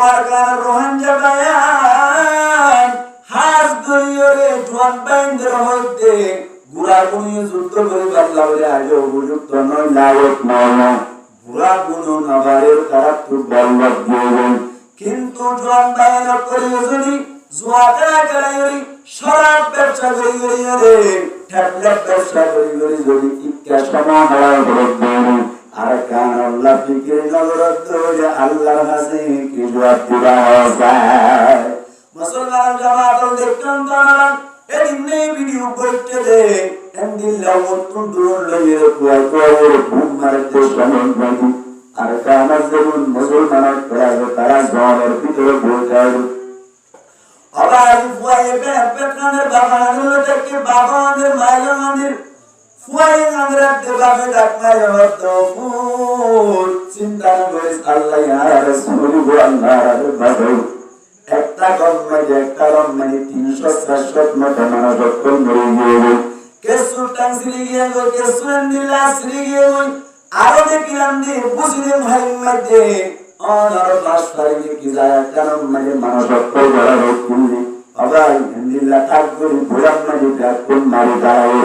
আর কার রোহান জাবায়ান হাজ গইরে জোয়ান বাইন্দের হইতে বুড়া গুনিয়ে যুদ্ধ করে বাল্লা বলে আজ উপযুক্ত নয় লায়ক নয় বুড়া গুনো নবারের তারা খুব বলবৎ দিবেন কিন্তু জোয়ান বাইন করে যদি জুয়াটা করাই শরাব ব্যবসা করি রে ট্যাবলেট ব্যবসা করি যদি ইচ্ছা সময় হয় বড় আর কান আল্লাহ ফিকির নজরত ধরে আল্লাহর কাছে কি জবাব দিবা যায় মুসলমান জামাত দেখতাম তারা এদিনে ভিডিও করতে দে এন্দিল্লাহ মতুন দূর লইয়ে কুয়ায় কুয়ায় ঘুম মারতে সময় পাবি আর কান যেমন মুসলমানের করাবে তারা জলের ভিতরে বোঝায় আবার ফুয়ায়ে বেকানের বাবানের থেকে বাবানের মায়ের ফুয়ায়ে আমরা দেবাবে ডাকনা জবাব চিন্তা করে আল্লাহ ইয়া রাসূল আল্লাহর বাবা একটা গম্মাজে একটা রম্মানি 300 মতো মানুষ মরে গিয়ে কেসু টাংসিলি গিয়ে কেসু নিলা শ্রী গিয়ে আরো দেখিলাম যে বুঝলে ভাই মধ্যে অনার বাসপারি কি যায় কারণ মানে মানুষ বড় হচ্ছে আবার নিলা ঠাকুর ঘোড়ার মাঝে কোন মারি দাঁড়ায়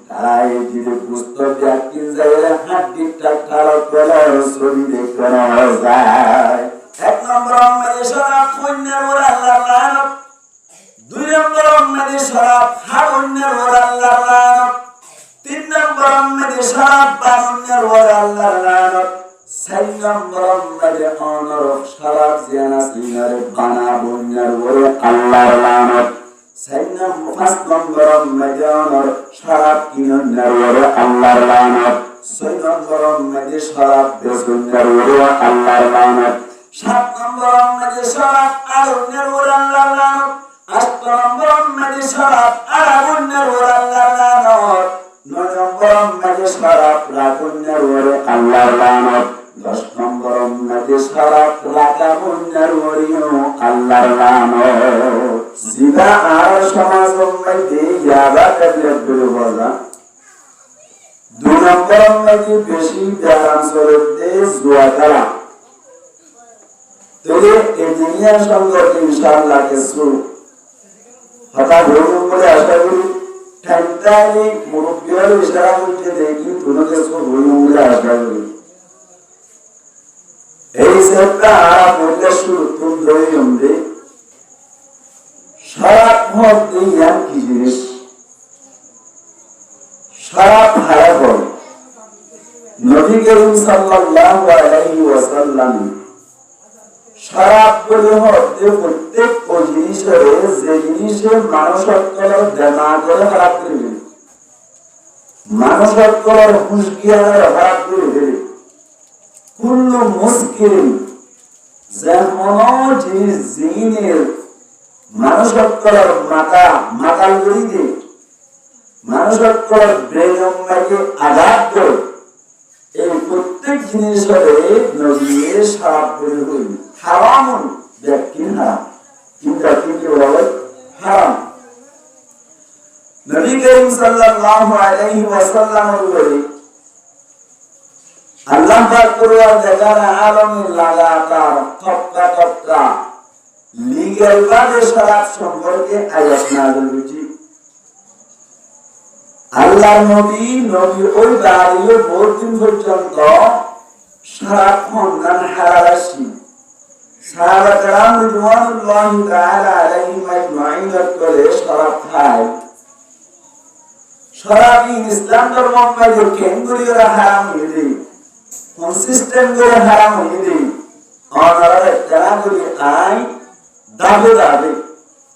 তাই যে পুস্তক ব্যক্তি যায় হাড্ডিটা খারাপ করে শরীরে করা যায় এক নম্বর মানে শরাব পুণ্যের ওর আল্লাহ লানত দুই নম্বর মানে শরাব হারুন্যের ওর আল্লাহ লানত তিন নম্বর মানে শরাব বারুন্যের ওর আল্লাহ লানত চার নম্বর মানে অনর শরাব জিয়ানা সিনার বানা বুন্যার ওর আল্লাহ লানত পাঁচ নম্বর মানে অনর শরাব কিনন্যার ওর আল্লাহ লানত ছয় নম্বর মানে শরাব বেচুন্যার ওর আল্লাহ লানত সাত নম্বর মানে শরাব আরুন্যের ওর আল্লাহ লানত আট নম্বর মানে শরাব আরাগুন্যের ওর আল্লাহ লানত নয় নম্বর মানে শরাব রাগুন্যের ওর আল্লাহ লানত 10 নম্বর মানে শরাব রাগাবুন্যের ওর আল্লাহ লানত জিবা আর সমাজ মধ্যে ইয়াবা ট্যাবলেট গুলো বলা 2 নম্বর মানে বেশি ব্যায়াম চলতে জুয়া খেলা তবে এই দুনিয়ার সঙ্গে ইনশাআল্লাহ কিছু হঠাৎ ভ্রমণ করে আশা করি ঠান্ডায় মুরব্বীর ইশারা করতে দেখি কোনো কিছু ভ্রমণ করে আশা করি এই সেটা বলতে শুরু তুম ধরে জমবে সারাপ মত দিয়ান কি জিনিস সারাপ হারা বল নবী করিম সাল্লাল্লাহু আলাইহি ওয়াসাল্লাম শরাব বলে হতে প্রত্যেক জিনিসের যে জিনিসের মানুষত্বর দেনা করে খারাপ করে দেবে মানুষত্বর হুঁশিয়ার খারাপ করে দেবে কুল্লু মুশকিল যেমন জিনিস জিনের মানুষত্বর মাতাল করে দিয়ে মানুষত্বর ব্রেনকে আঘাত করে এই প্রত্যেক জিনিসের নবীর শরাব বলে হইল হারাম ব্যক্তি হারাম কিন্তু বলে হারাম নবী করিম সাল্লাল্লাহু আলাইহি ওয়াসাল্লাম বলে আল্লাহ পাক কুরআন দেখার আলমে লাগাতার তক্কা লিগ্যাল ভাবে শরাব সম্পর্কে আয়াত নাযিল হয়েছে আল্লাহর নবী ওই দাঁড়িয়ে বহুদিন পর্যন্ত শরাব খন্দান হারালাসি সাহাবা کرام রিদওয়ানুল্লাহি তাআলা আলাইহিম আজমাইন করে শরাব খায় শরাব ইসলাম ধর্ম মধ্যে কেন্দ্রীয় হারাম হইলে কনসিস্টেন্ট করে হারাম হইলে অনারে জানাগুলি আই দাবে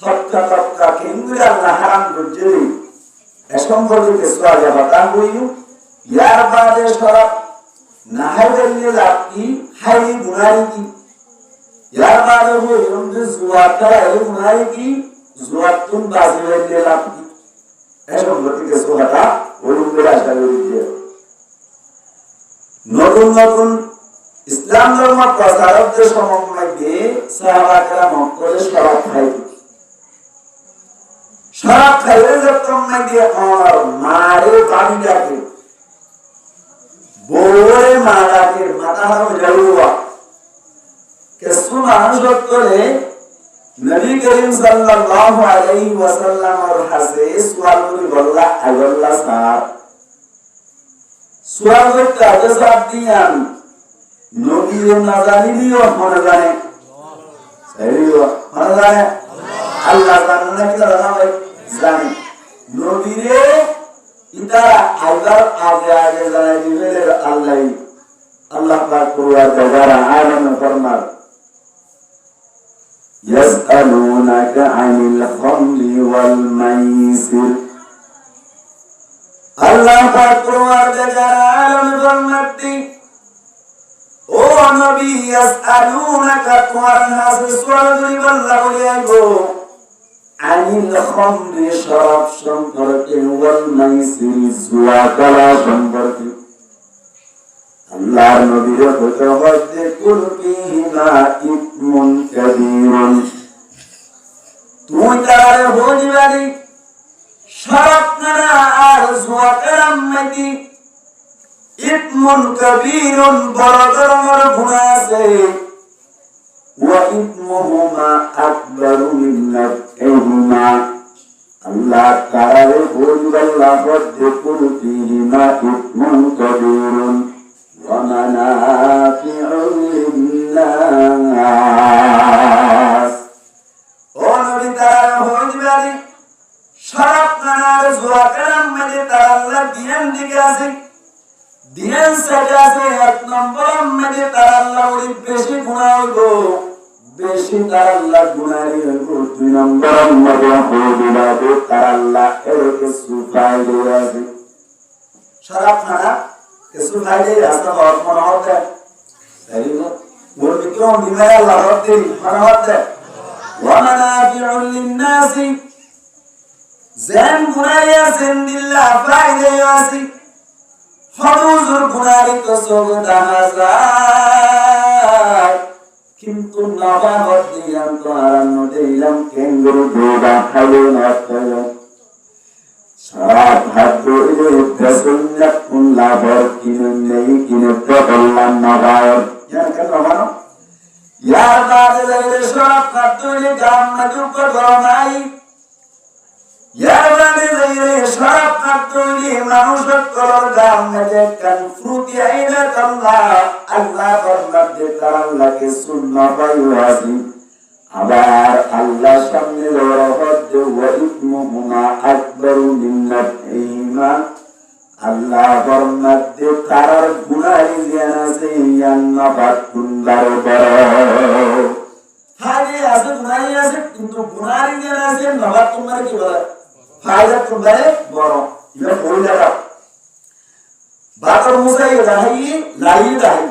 তক্কা কেন্দ্রীয় আল্লাহ হারাম করছে সম্পর্কে সোয়াজা বাতা হইও ইয়ার বাদে শরাব না হাইলে লাকি হাই গুনারি কি यार बारे वो उनके जुआता है उन्हाई की जुआतुन बाज़िले ले लापी ऐसा मर्दी के सोहता वो उनके रास्ता ले लीजिए नতুন इस्लाम धर्म प्रसारक देश में साहबा कराम को शराब खाए जब तुमने दिया और मारे पानी जाके बोले मारा के माता हम जरूर কিছু মানুষ করে নবী করিম সাল্লাল্লাহু আলাইহি ওয়াসাল্লামের হাসে সুয়াল করে বললা আল্লাহ সাহেব সুয়াল করতে আগে সব দিয়ান নবীর না জানিলিও মনে জানে সাইরিও মনে জানে আল্লাহ জানে না কি জানে জানে নবীরে ইতারা আল্লাহর আগে আগে জানাই দিবেন আল্লাহ পাক কুরআন যারা আলেম ফরমান ইয়াসআলুনাকা আনিল খামরি ওয়াল মাইসির আল্লাহ পাক কুরআন যারা আলেম ফরমান ও নবী ইয়াসআলুনাকা তোমার হাসে সুয়াল করিবেন বলিয়াইবো আনিল খামরি শরাব সম্পর্কে ওয়াল মাইসির জুয়া খেলা সম্পর্কে আল্লাহর নবীর হতে কুলবিহিমা ইসমুন কাবীরুন তুই তার হইবারি শরাব খানা আর জুয়া খেলার মধ্যে ইসমুন কাবীরুন বড় ধরনের গুনাহ আছে وإثمهما أكبر من نفعهما الله تعالى يقول والله يذكر فيهما إثم كبير ومنافع للناس ونبي تعالى يقول شراب نار زوا كلام من تعالى دين ديكاسي دين سجاسي এক নম্বর মধ্যে তার আল্লাহ ওই বেশি গুনাহ হইবো বেশি তার আল্লাহ গুনাহী হইবো দুই নম্বর মধ্যে হইবে তার আল্লাহ এরকে সুফাই দিয়ে আছে শরাব খানা কিছু ফাইদে রাস্তা হওয়ার মনে হচ্ছে তাই না মোর বিক্রম বিমায় আল্লাহ হতে মনে হচ্ছে ওয়ামানাফিউল লিন্নাসি জান গুনাহী আছেন দিল্লাহ ফাইদে আছে হজুর গুনারি তো সব দেখা যায় কিন্তু নবাবত দিলাম তো আরান্ন দিলাম কেঙ্গুরু দৌড়া খাইলে না খাইলে সাত হাত দৌড়ে ফেসুল্লাহ উল্লাহর কিনে নেই কিনে তো বললাম নবাব ইয়ার কেন মানো ইয়ার বাদে যাইলে সব হাত দৌড়ে গাম নদী উপর গরমাই ইয়ার বাদে যাইলে সব হাত দৌড়ে মানুষের কলর গাম নদী কান ফ্রুটি আইলে আল্লাহ আল্লাহ বরমাদে তাআলাকে সুন্নাহ বাইওয়াসি আবার আল্লাহ সামনে রহমত ওয়া ইসমুহুমা আকবারু মিন নাফইহিমা আল্লাহ বরমাদে তার গুনাহী জ্ঞান আছে ইয়ান্না বাতুল্লার বড় হাজি আছে গুনাহী আছে কিন্তু গুনাহী জ্ঞান আছে নবাত তোমার কি বলে ফায়দা তোমার বড় এটা বইলা দাও বাতর মুসাই রাহি লাই রাহি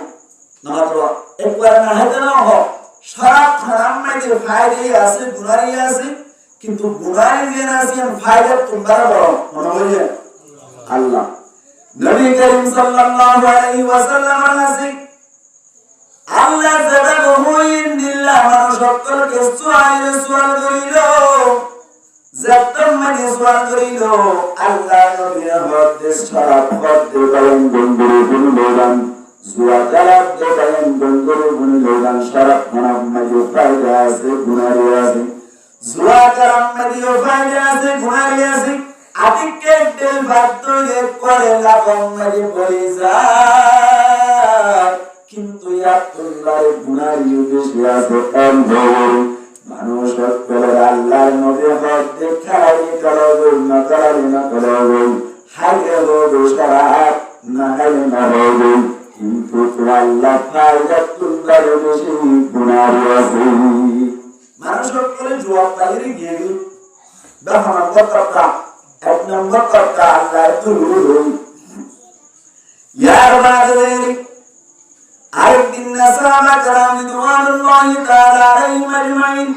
না তো একবার না হতে না হ সারা খারাপ মাইদের ফায়দা আছে গুনাহী আছে কিন্তু গুনাহী জ্ঞান আছে ফায়দা তোমার বড় মনে হইছে আল্লাহ নবী করিম সাল্লাল্লাহু আলাইহি ওয়াসাল্লাম আছে আল্লাহ যারা মুমিন দিল্লাহ মানুষ সকলকে সুয়াল করিল যতম মানে সুয়াল করিল আল্লাহ নবীর হদে শরাব হদে বলেন বন্ধুরে বন্ধুরান জুয়া জালাব দে বলেন বন্ধুরে বন্ধুরান শরাব খানা মধ্যে ফায়দা আছে গুনাহী আছে জুয়া জালাব মধ্যে ফায়দা আছে গুনাহী আছে আদিকে দিল বাদুরে করে লাভম মধ্যে পড়ে যায় কিন্তু আল্লাহর গুনাহী বেশি আছে অন্ধর মানুষ সকলের আল্লাহর নবী হদে খালি করব না করব না করব হাইরে হবে শরাব না হাইরে না হবে কিন্তু আল্লাহ ফায়দা তুল্লার বেশি গুনাহী আছে মানুষ সকলে জবাব পাইরে গিয়ে দেখো না কথা এক নম্বর কথা আল্লাহর দুরূদ ইয়ার বাদে আরেকদিন সাহাবা کرام রিদওয়ানুল্লাহি তাআলা আলাইহিম আজমাইন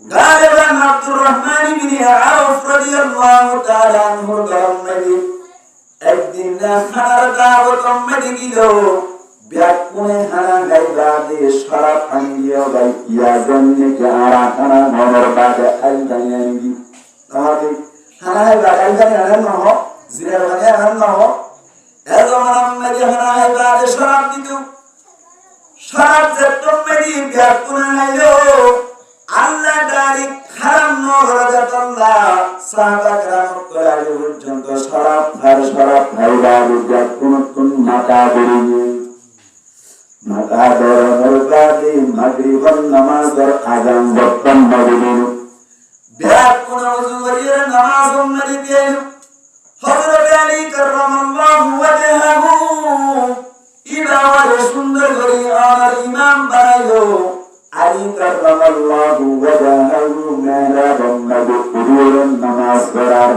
গালিবান আব্দুর রহমান ইবনে আউফ রাদিয়াল্লাহু তাআলা আনহু গামদি একদিন খানার দাওয়াত মধ্যে গিল ব্যাকুনে হানা গাইবা দিয়ে শরাব আনিয়া গাই ইয়া জন্নে কে আরা খানা মনের বাদে আইদানি আমাদের হানায় বাগাই গানে আনন্দ হ জিরা বাগানে আনন্দ হ এজমান মধ্যে হানায় বাদে শরাব দিত শরাব যতম মেরি ব্যাকুনা নাইলো আল্লাহ ডারি হারাম নগর যতল্লা সাহাবা کرام করা পর্যন্ত শরাব খাইবা যতম কোন মাতা বেরিয়ে মাতা দরবার বাদে মাগরিব নামাজের আযান যতম মেরি ব্যাকুনা ওযু করিয়ে নামাজ মেরি দিয়ে হযরত আলী কাররামাল্লাহু ওয়াজহাহু ইবাওয়ার সুন্দর করে আর ইমাম বানাইলো আলী কাররামাল্লাহু ওয়াজহাহু মেহরাবান নবুয়ুর নামাজ পড়ার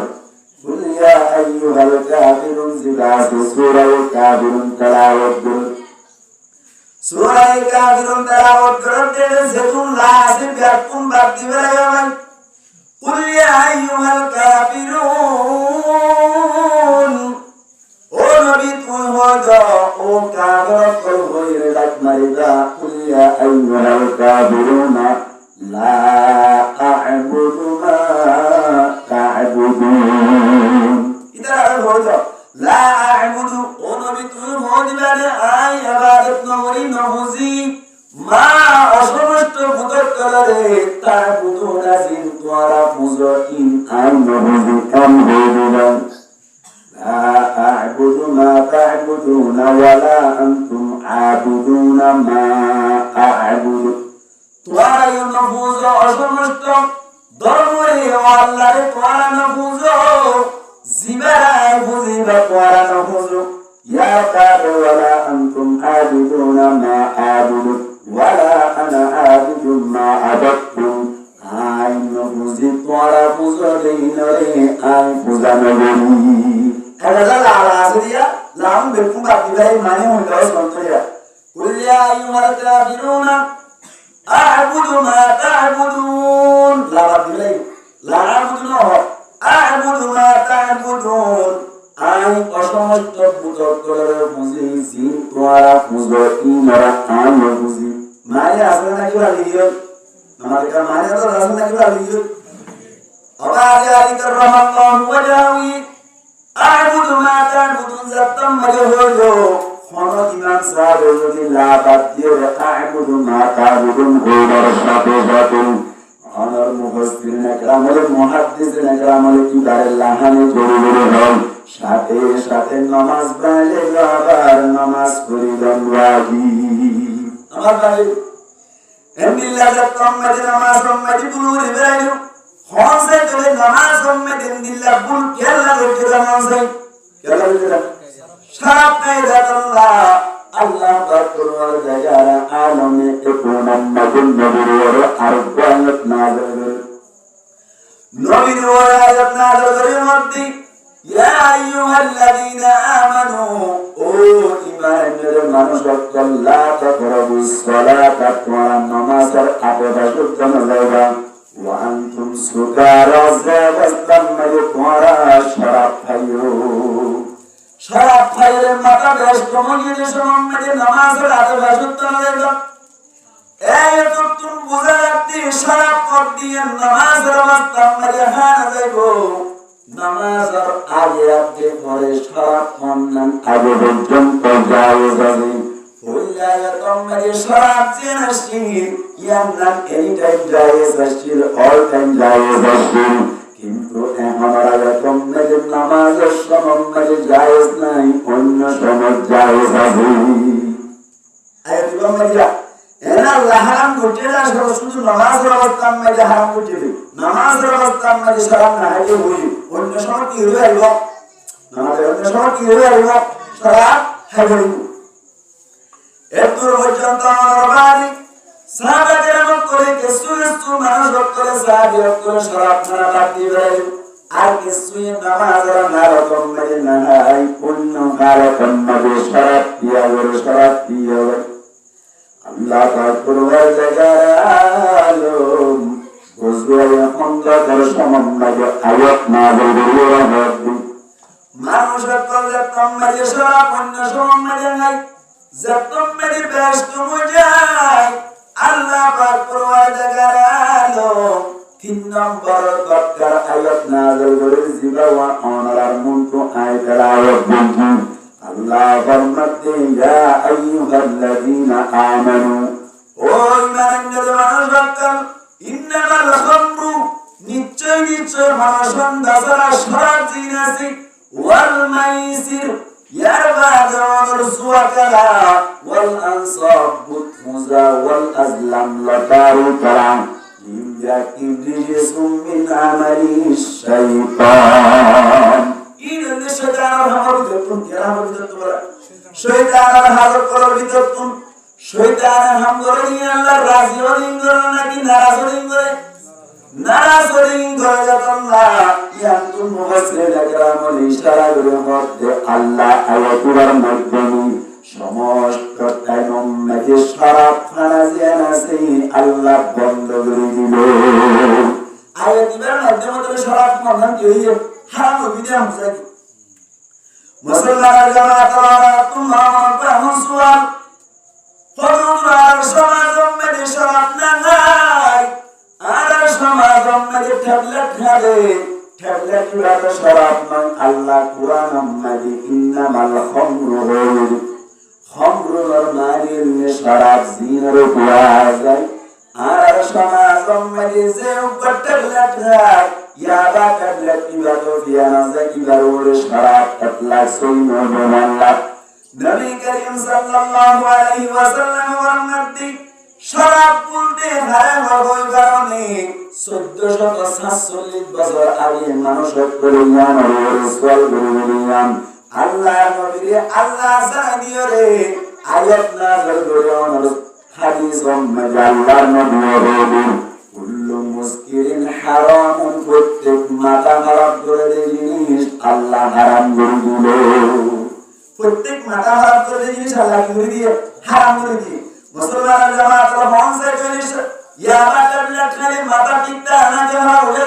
কুল ইয়া আইয়ুহাল কাফিরুন জিলাস সূরা কাফিরুন তেলাওয়াত সূরা কাফিরুন তেলাওয়াত করতে যেতুন লাসিম গাতুন বাদি বেলায় কুল ইয়া আইয়ুহাল কাফিরুন ও নবী তুই হয়তো ও কাফের কল হইরে ডাক মারিবা কুল ইয়া আইয়ুহাল কাফিরুনা লা আ'বুদু মা তা'বুদুন ইদা হয়তো লা আ'বুদু ও নবী তুই হইবা না আই ইবাদত নবী নহুজি মা অসমস্ত বুদত করে তা'বুদুনা জিন তোরা মুজরিন আই নহুজি কাম হইবা لا أعبد ما تعبدون ولا أنتم عابدون ما أعبد توارا ينفوز أشمشت ضروري والله توارا نفوز زبرا يفوزيب توارا نفوز يا كافر ولا أنتم عابدون ما أعبد ولا أنا عابد ما عبدتم أي نفوز توارا فوزين لي أي فوزان هذا لا علاجية لا هم بيكون بعدين ما هم يدرس منطقة قل يا أيها الكافرون أعبد ما تعبدون لا بعدين لا أعبدونه أعبد ما تعبدون أي أشمت تبوت كلام مزيزين توارا مزوجين مرا أنا مزيز ما هي أصلاً كيف عليه ما هي ما هي أصلاً كيف عليه أبا جاري كرم الله وجهه أعبد ما تعبدون زبطا مجهوله خنط إمام صاحب الذي لا بدير أعبد ما تعبدون غير الشاطئ أنا المفسرين كرام المحدثين كرام الكبار اللهان جرور هون شاطئ نماز بله غابر نماز فريدان واجب نماز بله إن الله زبطا مجه نماز مجه بلور إبراهيم خانسه تله نماز مجه دل بول كلا ذكر نمازه كلا ذكر شراب كيدات الله بكر ججارا عالم يكون مجن نبور أربعة نازل نبي وآيات نازل مدي يا أيها الذين آمنوا أو إيمان المنشق لا تقربوا الصلاة والنماز أبدا شكرا وأنتم سكارى واستمعوا ورا شراب خيروا شراب خير متى بيشتمون يجلسون من نماز العصر فشتنا لهم آية تم بزرگتی شراب قدی نماز واستمعوا هانا زيبو نماز آگے آگے پڑے شراب خونن آگے بجن تو جائز ازی فولا يتم مجھے شراب زینشیر ইয়ান্নান এনি টাইম জায়েজ আছে অল টাইম জায়েজ আছে কিন্তু আমরা যখন নামাজের সময় জায়েজ নাই অন্য সময় জায়েজ আছে আয়াত বাংলা এনা আল্লাহ হারাম করতে না শুধু নামাজের অবস্থা মধ্যে হারাম করতে নামাজের অবস্থা মধ্যে শরাব না হইলে হই অন্য সময় কি হইবে আইব নামাজের অন্য সময় কি হইবে আইব শরাব খাইবে এত পর্যন্ত আমার বাড়ি সাহাবা কেরাম করে কিছু মানুষ করে সাহাবী করে শরাব খানা বাদ দিবে আর কিছু নামাজের নারকম মানে নাই অন্য নারকম মানে শরাব দিয়া আল্লাহ পাক পরওয়ার জাগালো বুঝবে এখন তার সমন্বয় আয়াত নাযিল করিয়া মানুষ কলে তোমাদের শরাব অন্য সমন্বয় নাই যতম মেরি ব্যস্ত হয়ে যায় আল্লাহ পাক পরওয়ার জাগালো 3 নম্বর দরকার আয়াত নাযিল করে জিবা ওয়া অনার মুনতু আয়াত আয়াত আল্লাহ ফরমাতে ইয়া আইয়ুহাল্লাযীনা আমানু ও ঈমানদার মানুষগণ ইন্নামাল খামরু নিশ্চয় নিশ্চয় মানুষগণ শরাব জিনাসি ওয়াল মাইসির ইয়ারবাদুর সুওয়াকালা ওয়াল আনসাব বুতমুজা ওয়াল আজলাম লাতারু কালাম ইমরাকিন রিজসুম মিন আমালিশ শাইতান ইননে শয়তানের হামর যতন কেরামত তোমরা শয়তানের হামর করার ভিতরতুন শয়তানের হামর নিয়ে আল্লাহ রাজি হইন নাকি নারাজ হইন নারাজ হইন যতন না ইয়ান্তুম মুফাসসিরিন কেরামত ইশারা করে মধ্যে আল্লাহ আয়াতুর মাধ্যমে সমস্ত টাইম নাকি শরাব খানা আছে আল্লাহ বন্ধ করে দিল আয়াতের মাধ্যমে তো শরাব খানা কি হইছে হারাম বিধান হচ্ছে মুসলমান জামাত তোমরা আমার সুয়াল ফজর সমাজ মধ্যে শরাব না নাই আর সমাজ মধ্যে ট্যাবলেট খাবে ট্যাবলেট গুলো শরাব নয় আল্লাহ কুরআন মধ্যে ইন্নামাল খামরু খামরুর মারিল শরাব জিনার উপরে আর সমাজ মধ্যে যে ট্যাবলেট খায় ইয়াবা ট্যাবলেট ইবাদত ফিয়ানা যাকিবারুল শরাব আতলাক সুন্নাহ বানাল্লাহ নবী করিম সাল্লাল্লাহু আলাইহি ওয়াসাল্লাম ওয়ান্নাদি শরাব বলতে হারাম হওয়ার কারণে 1447 বছর আগে মানুষ করিয়ান রাসূল বলিয়ান আল্লাহ নবী আল্লাহ জানিয়ে রে আয়াত নাযিল করেন হাদিস মাজাল্লার নবী বলেন কুল্লু মুসকিরিন হারামুন প্রত্যেক মাথা খারাপ করে জিনিস আল্লাহ হারাম করে দিল প্রত্যেক মাথা খারাপ করে জিনিস আল্লাহ করে দিয়ে হারাম করে দিয়ে মুসলমান জামাত মনসে জিনিস ইয়াবা ট্যাবলেট খালি মাথা টিকটা না যাওয়া হলে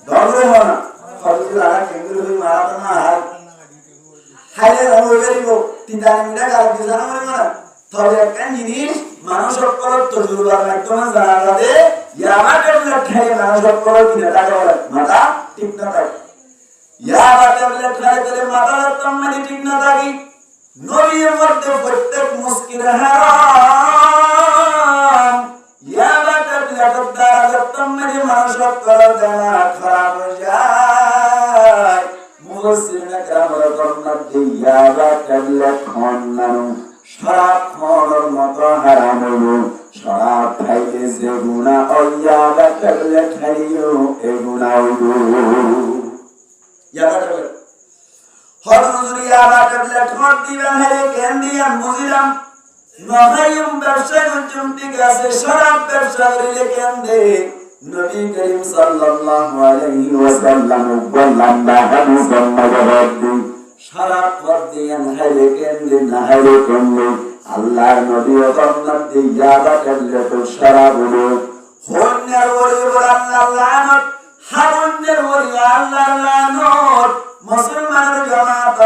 দগরে হয় না ফজল আলা কেন্দ্র হই মাথা না হাইলে রবেরিব তিনটা মিনিট আর দিছানা মনে না তবে একটা জিনিস মানুষ সকল তজুরবার মাধ্যমে জানা যাবে ইয়াবা ট্যাবলেট খাই মানুষ সকল কিনা টাকা বলে মাথা ঠিক না থাকে ইয়াবা ট্যাবলেট খাই তাহলে মাথা মানে ঠিক না থাকে নবীর মধ্যে প্রত্যেক মুশকিল হারাম ইয়াবা ট্যাবলেট দ্বারা মানে মানুষ সকল জানা খারাপ হয়ে যায় মুফাসসিরিন কেরামের বর্ণনা ইয়াবা ট্যাবলেট খাওয়ানো শরাব খাওয়ানোর মতো হারাম হলো শরাব খাইলে যে গুনাহ ইয়াবা ট্যাবলেট খাইলেও এই গুনাহ হলো ইয়াবা ট্যাবলেট হযরত ইয়াবা ট্যাবলেট খাওয়া দিবেন হেরে কেন দিয়াম বুঝিলাম নহাইম ব্যবসা করছুম ঠিক আছে শরাব ব্যবসা করিলে কেন দে নবী করিম সাল্লাল্লাহু আলাইহি ওয়াসাল্লাম বললেন হাদিস মজবুত শরাব খাওয়া দিয়ান হেরে কেন দিন না হেরে কেন আল্লাহর নবী ওয়াসাল্লাম ইয়াবা ট্যাবলেট শরাব হলো হন্যার ওরে আল্লাহ লানত হারুনের ওরে আল্লাহ লানত মুসলমানের জামাত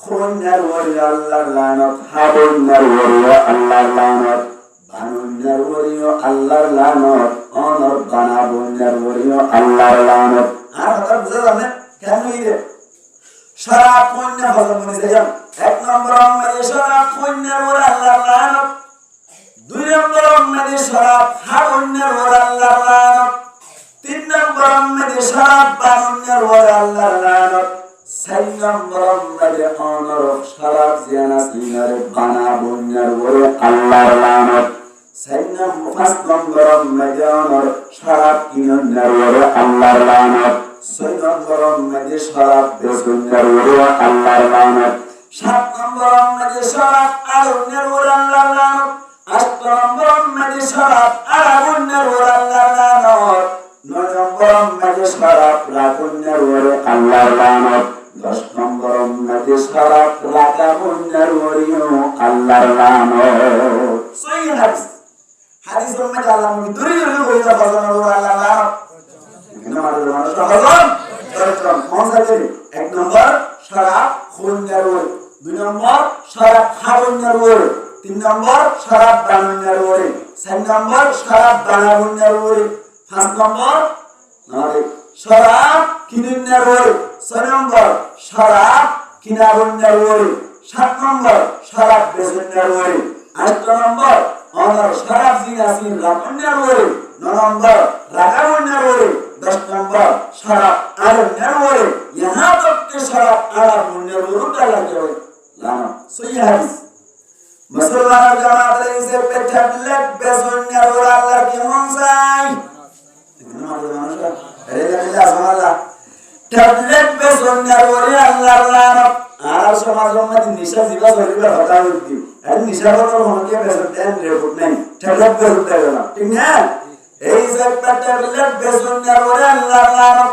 হন্যার ওরে আল্লাহ লানত হারুনের ওরে আল্লাহ লানত বানুনের ওরে আল্লাহ লানত অনর বানাবুনের ওরে আল্লাহ লানত আর কথা বুঝা যাবে কেন ইরে শরাব হন্যার হজম মনে যান এক নম্বর আমাদের শরাব হন্যার ওরে আল্লাহ লানত দুই নম্বর আমাদের শরাব হারুনের ওরে আল্লাহ লানত তিন নম্বর আমাদের শরাব বানুনের ওরে আল্লাহ লানত চার নম্বর আমাদের অনর শরাব জিয়ানা সিনার বানাবুনের ওরে আল্লাহ লানত পাঁচ নম্বর আমাদের অনর শরাব কিনুনের ওরে আল্লাহ লানত ছয় নম্বর আমাদের শরাব বেচুনের ওরে আল্লাহ লানত সাত নম্বর আমাদের শরাব আগুনের ওরে আল্লাহ লানত আট নম্বর আমাদের শরাব আগুনের ওরে আল্লাহ লানত নয় নম্বর আমাদের শরাব রাগুনের ওরে আল্লাহ লানত 10 নম্বর আমাদের শরাব রাগুনের ওরে আল্লাহ লানত সহিহ হাদিস হাদিস মধ্যে আল্লাহ নবী দূরে দূরে বলে ফজনের ওরে আল্লাহ লানত আমাদের মানুষ হজম চরিত্রম কোন সাইডে এক নম্বর শরাব খুনের ওরে দুই নম্বর শরাব খাওয়ানোর ওরে তিন নম্বর শরাব বানানোর ওরে চার নম্বর শরাব বানানোর ওরে পাঁচ নম্বর শরাব কিনুনের ওরে ছয় নম্বর শরাব কিনা বন্যার ওরে, 7 নম্বর শরাব বেচন্যার ওরে, 8 নম্বর অনর শরাব জিনাসিন রাবন্যার ওরে, 9 নম্বর রাগা বন্যার ওরে, 10 নম্বর শরাব আরন্যার ওরে, यहाँ तक के शराब आला बन्यार ওরে লাগে লানা সহি হাদিস। মুসলমান জামাত ইসে पे टैबलेट বেচন্যার ওরে আল্লাহ কেমন চাই আমাদের মানুষরা আরে আল্লাহ সুবহানাল্লাহ ট্যাবলেট বেচন্যার ওরে আল্লাহর লানত। আর সমাজের মধ্যে নিশা জিবা ধরিবার কথা হইতি আর নিশা বড় হনকে বেচন্যার রিপোর্ট নাই ট্যাবলেট বেচতে গেল ঠিক না। এই যে একটা ট্যাবলেট বেচন্যার ওরে আল্লাহর লানত,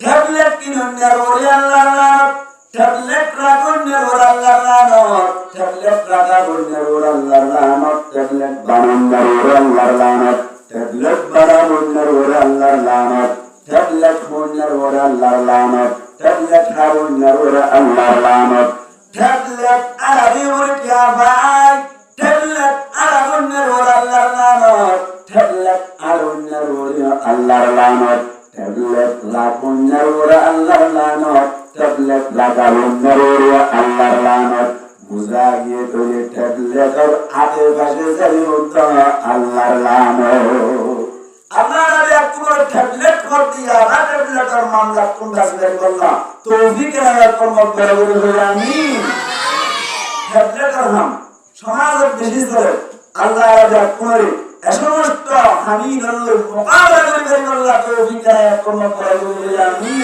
ট্যাবলেট কিনন্যার ওরে আল্লাহর লানত, ট্যাবলেট রাখন্যার ওরে আল্লাহর লানত, ট্যাবলেট রাখা বন্যার ওরে আল্লাহর লানত, ট্যাবলেট বানান্যার ওরে আল্লাহর লানত, ট্যাবলেট বানান্যার ওরে আল্লাহর লানত, ট্যাবলেট বন্যার ওরে আল্লাহর লানত, ট্যাবলেট হাবন্যার ওরে আল্লাহর লানত, ট্যাবলেট আলাদি ওরে কিয়া ভাই, ট্যাবলেট আলাবন্যার ওরে আল্লাহর লানত, ট্যাবলেট আরন্যার ওরে আল্লাহর লানত, ট্যাবলেট লাবন্যার ওরে আল্লাহর লানত, ট্যাবলেট লাগাবন্যার ওরে আল্লাহর লানত। বুঝা গিয়ে তোরে ট্যাবলেটের আগে পাশে যাই হতো আল্লাহর লানত। আপনারা একবার ট্যাবলেট কর দিয়া না ট্যাবলেটের মামলা কোনটা সিলেক্ট করলাম তৌফিক এর কর্ম করে বলে আমি ট্যাবলেটের নাম সমাজের বেশি করে আল্লাহ রাজা করে সমস্ত হানি নল্লে মোকাবেলা করে আল্লাহ তৌফিক এর কর্ম করে বলে আমি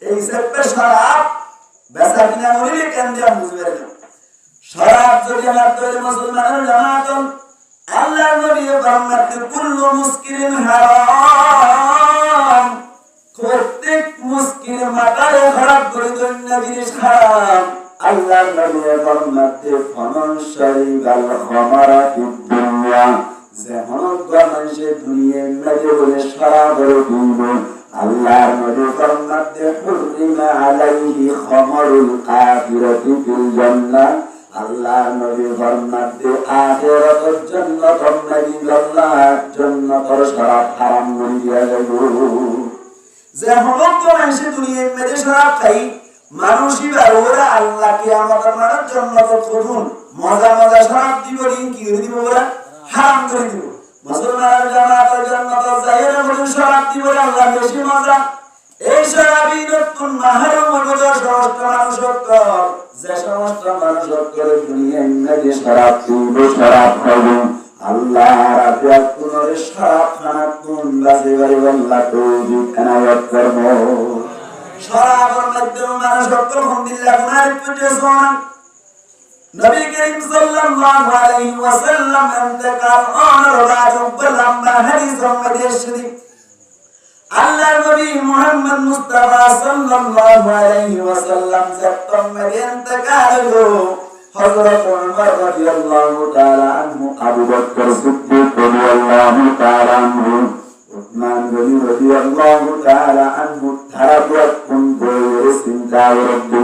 এই সেক্টর শরাব বেচা কিনা মরিলে কেন দিয়া বুঝবে না। শরাব যদি আমার তৈরি মুসলমানের জামাত আল্লাহ নবী ফরমাতে কুল্লু মুসকিরিন হারাম, প্রত্যেক মুসকির মাথায় খারাপ করে নবীর হারাম। আল্লাহ নবী ফরমাতে ফামান শারিবাল খামারা ফিদ দুনিয়া, যেমন মানুষে দুনিয়ার মধ্যে বলে শরাবের দুধ আল্লাহ নবী ফরমাতে হুররিমা আলাইহি খামারুল আখিরাতি ফিল জান্নাহ, আল্লাহ নবী ফরমাতে আখিরাতের জান্নাত নবী আল্লাহ জান্নাতের শরাব হারাম করে দিয়া গেল। যে সমস্ত মানুষ দুনিয়ার মধ্যে শরাব খাই মানুষই ওরা আল্লাহ কিয়ামতের মাঠে জান্নাতের প্রথম মজা মজা শরাব দিব রিং কি করে দিব ওরা হারাম করে দিব। মুসলমানের জান্নাতের জান্নাতের জায়গা বলে শরাব দিব আল্লাহ বেশি মজা। এই শরাবই নতুন মাহরুম মজা সমস্ত মানুষ যে সমস্ত মানুষ করে দুনিয়ার মধ্যে শরাব পিব শরাব খাইব আল্লাহ রাব্বুল কুনরে শরাব খানা কোন বাজে বাড়ি আল্লাহ তৌফিক এনায়েত করব। শরাবের মাধ্যমে মানুষ আলহামদুলিল্লাহ গুনাহ করতেছেন। নবী করিম সাল্লাল্লাহু আলাইহি ওয়াসাল্লাম ইন্তেকাল হওয়ার রাত লম্বা হাদিস মধ্যে শরীফ আল্লাহ নবী মুহাম্মদ মুস্তাফা সাল্লাল্লাহু আলাইহি ওয়াসাল্লাম যখন ইন্তেকাল হলো হযরত ওমর রাদিয়াল্লাহু তাআলা আনহু, আবু বকর সিদ্দিক রাদিয়াল্লাহু তাআলা আনহু, উসমান গনি রাদিয়াল্লাহু তাআলা আনহু তারা কোন বড় চিন্তা করবে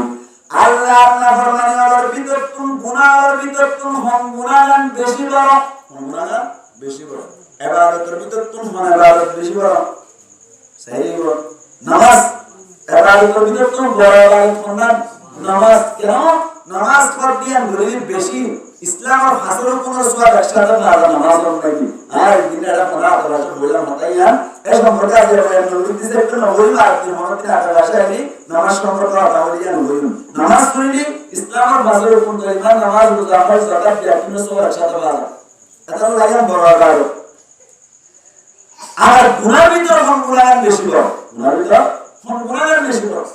আল্লাহ নাফরমানির ভিতর কোন গুনাহের ভিতর কোন হম গুনাহগান বেশি বড়, গুনাহগান বেশি বড়, ইবাদতের ভিতর কোন ইবাদত বেশি বড় সহি বড় নামাজ, ইবাদতের ভিতর কোন বড় ইবাদত কোন নামাজ। কেন নামাজ পড় দিয়া গরিব বেশি ইসলামের হাসরের কোন সোয়াব একসাথে না নামাজ পড়ি আর দিনেরা পড়া করা বললাম হতাইয়া এই সম্পর্কে আজ নবী দিছে একটু নবী আর কি মনে রাখা ভাষায় নামাজ সম্পর্কে কথা বলি জানো বলি নামাজ পড়লি ইসলামের হাসরের কোন ইমান নামাজ রোজা হজ যাকাত দিয়া কোন সোয়াব একসাথে পাওয়া এটা লাগে বড় ইবাদত। আর গুনার ভিতর কোন গুনাহ বেশি বড়, গুনার ভিতর কোন গুনাহ বেশি বড়।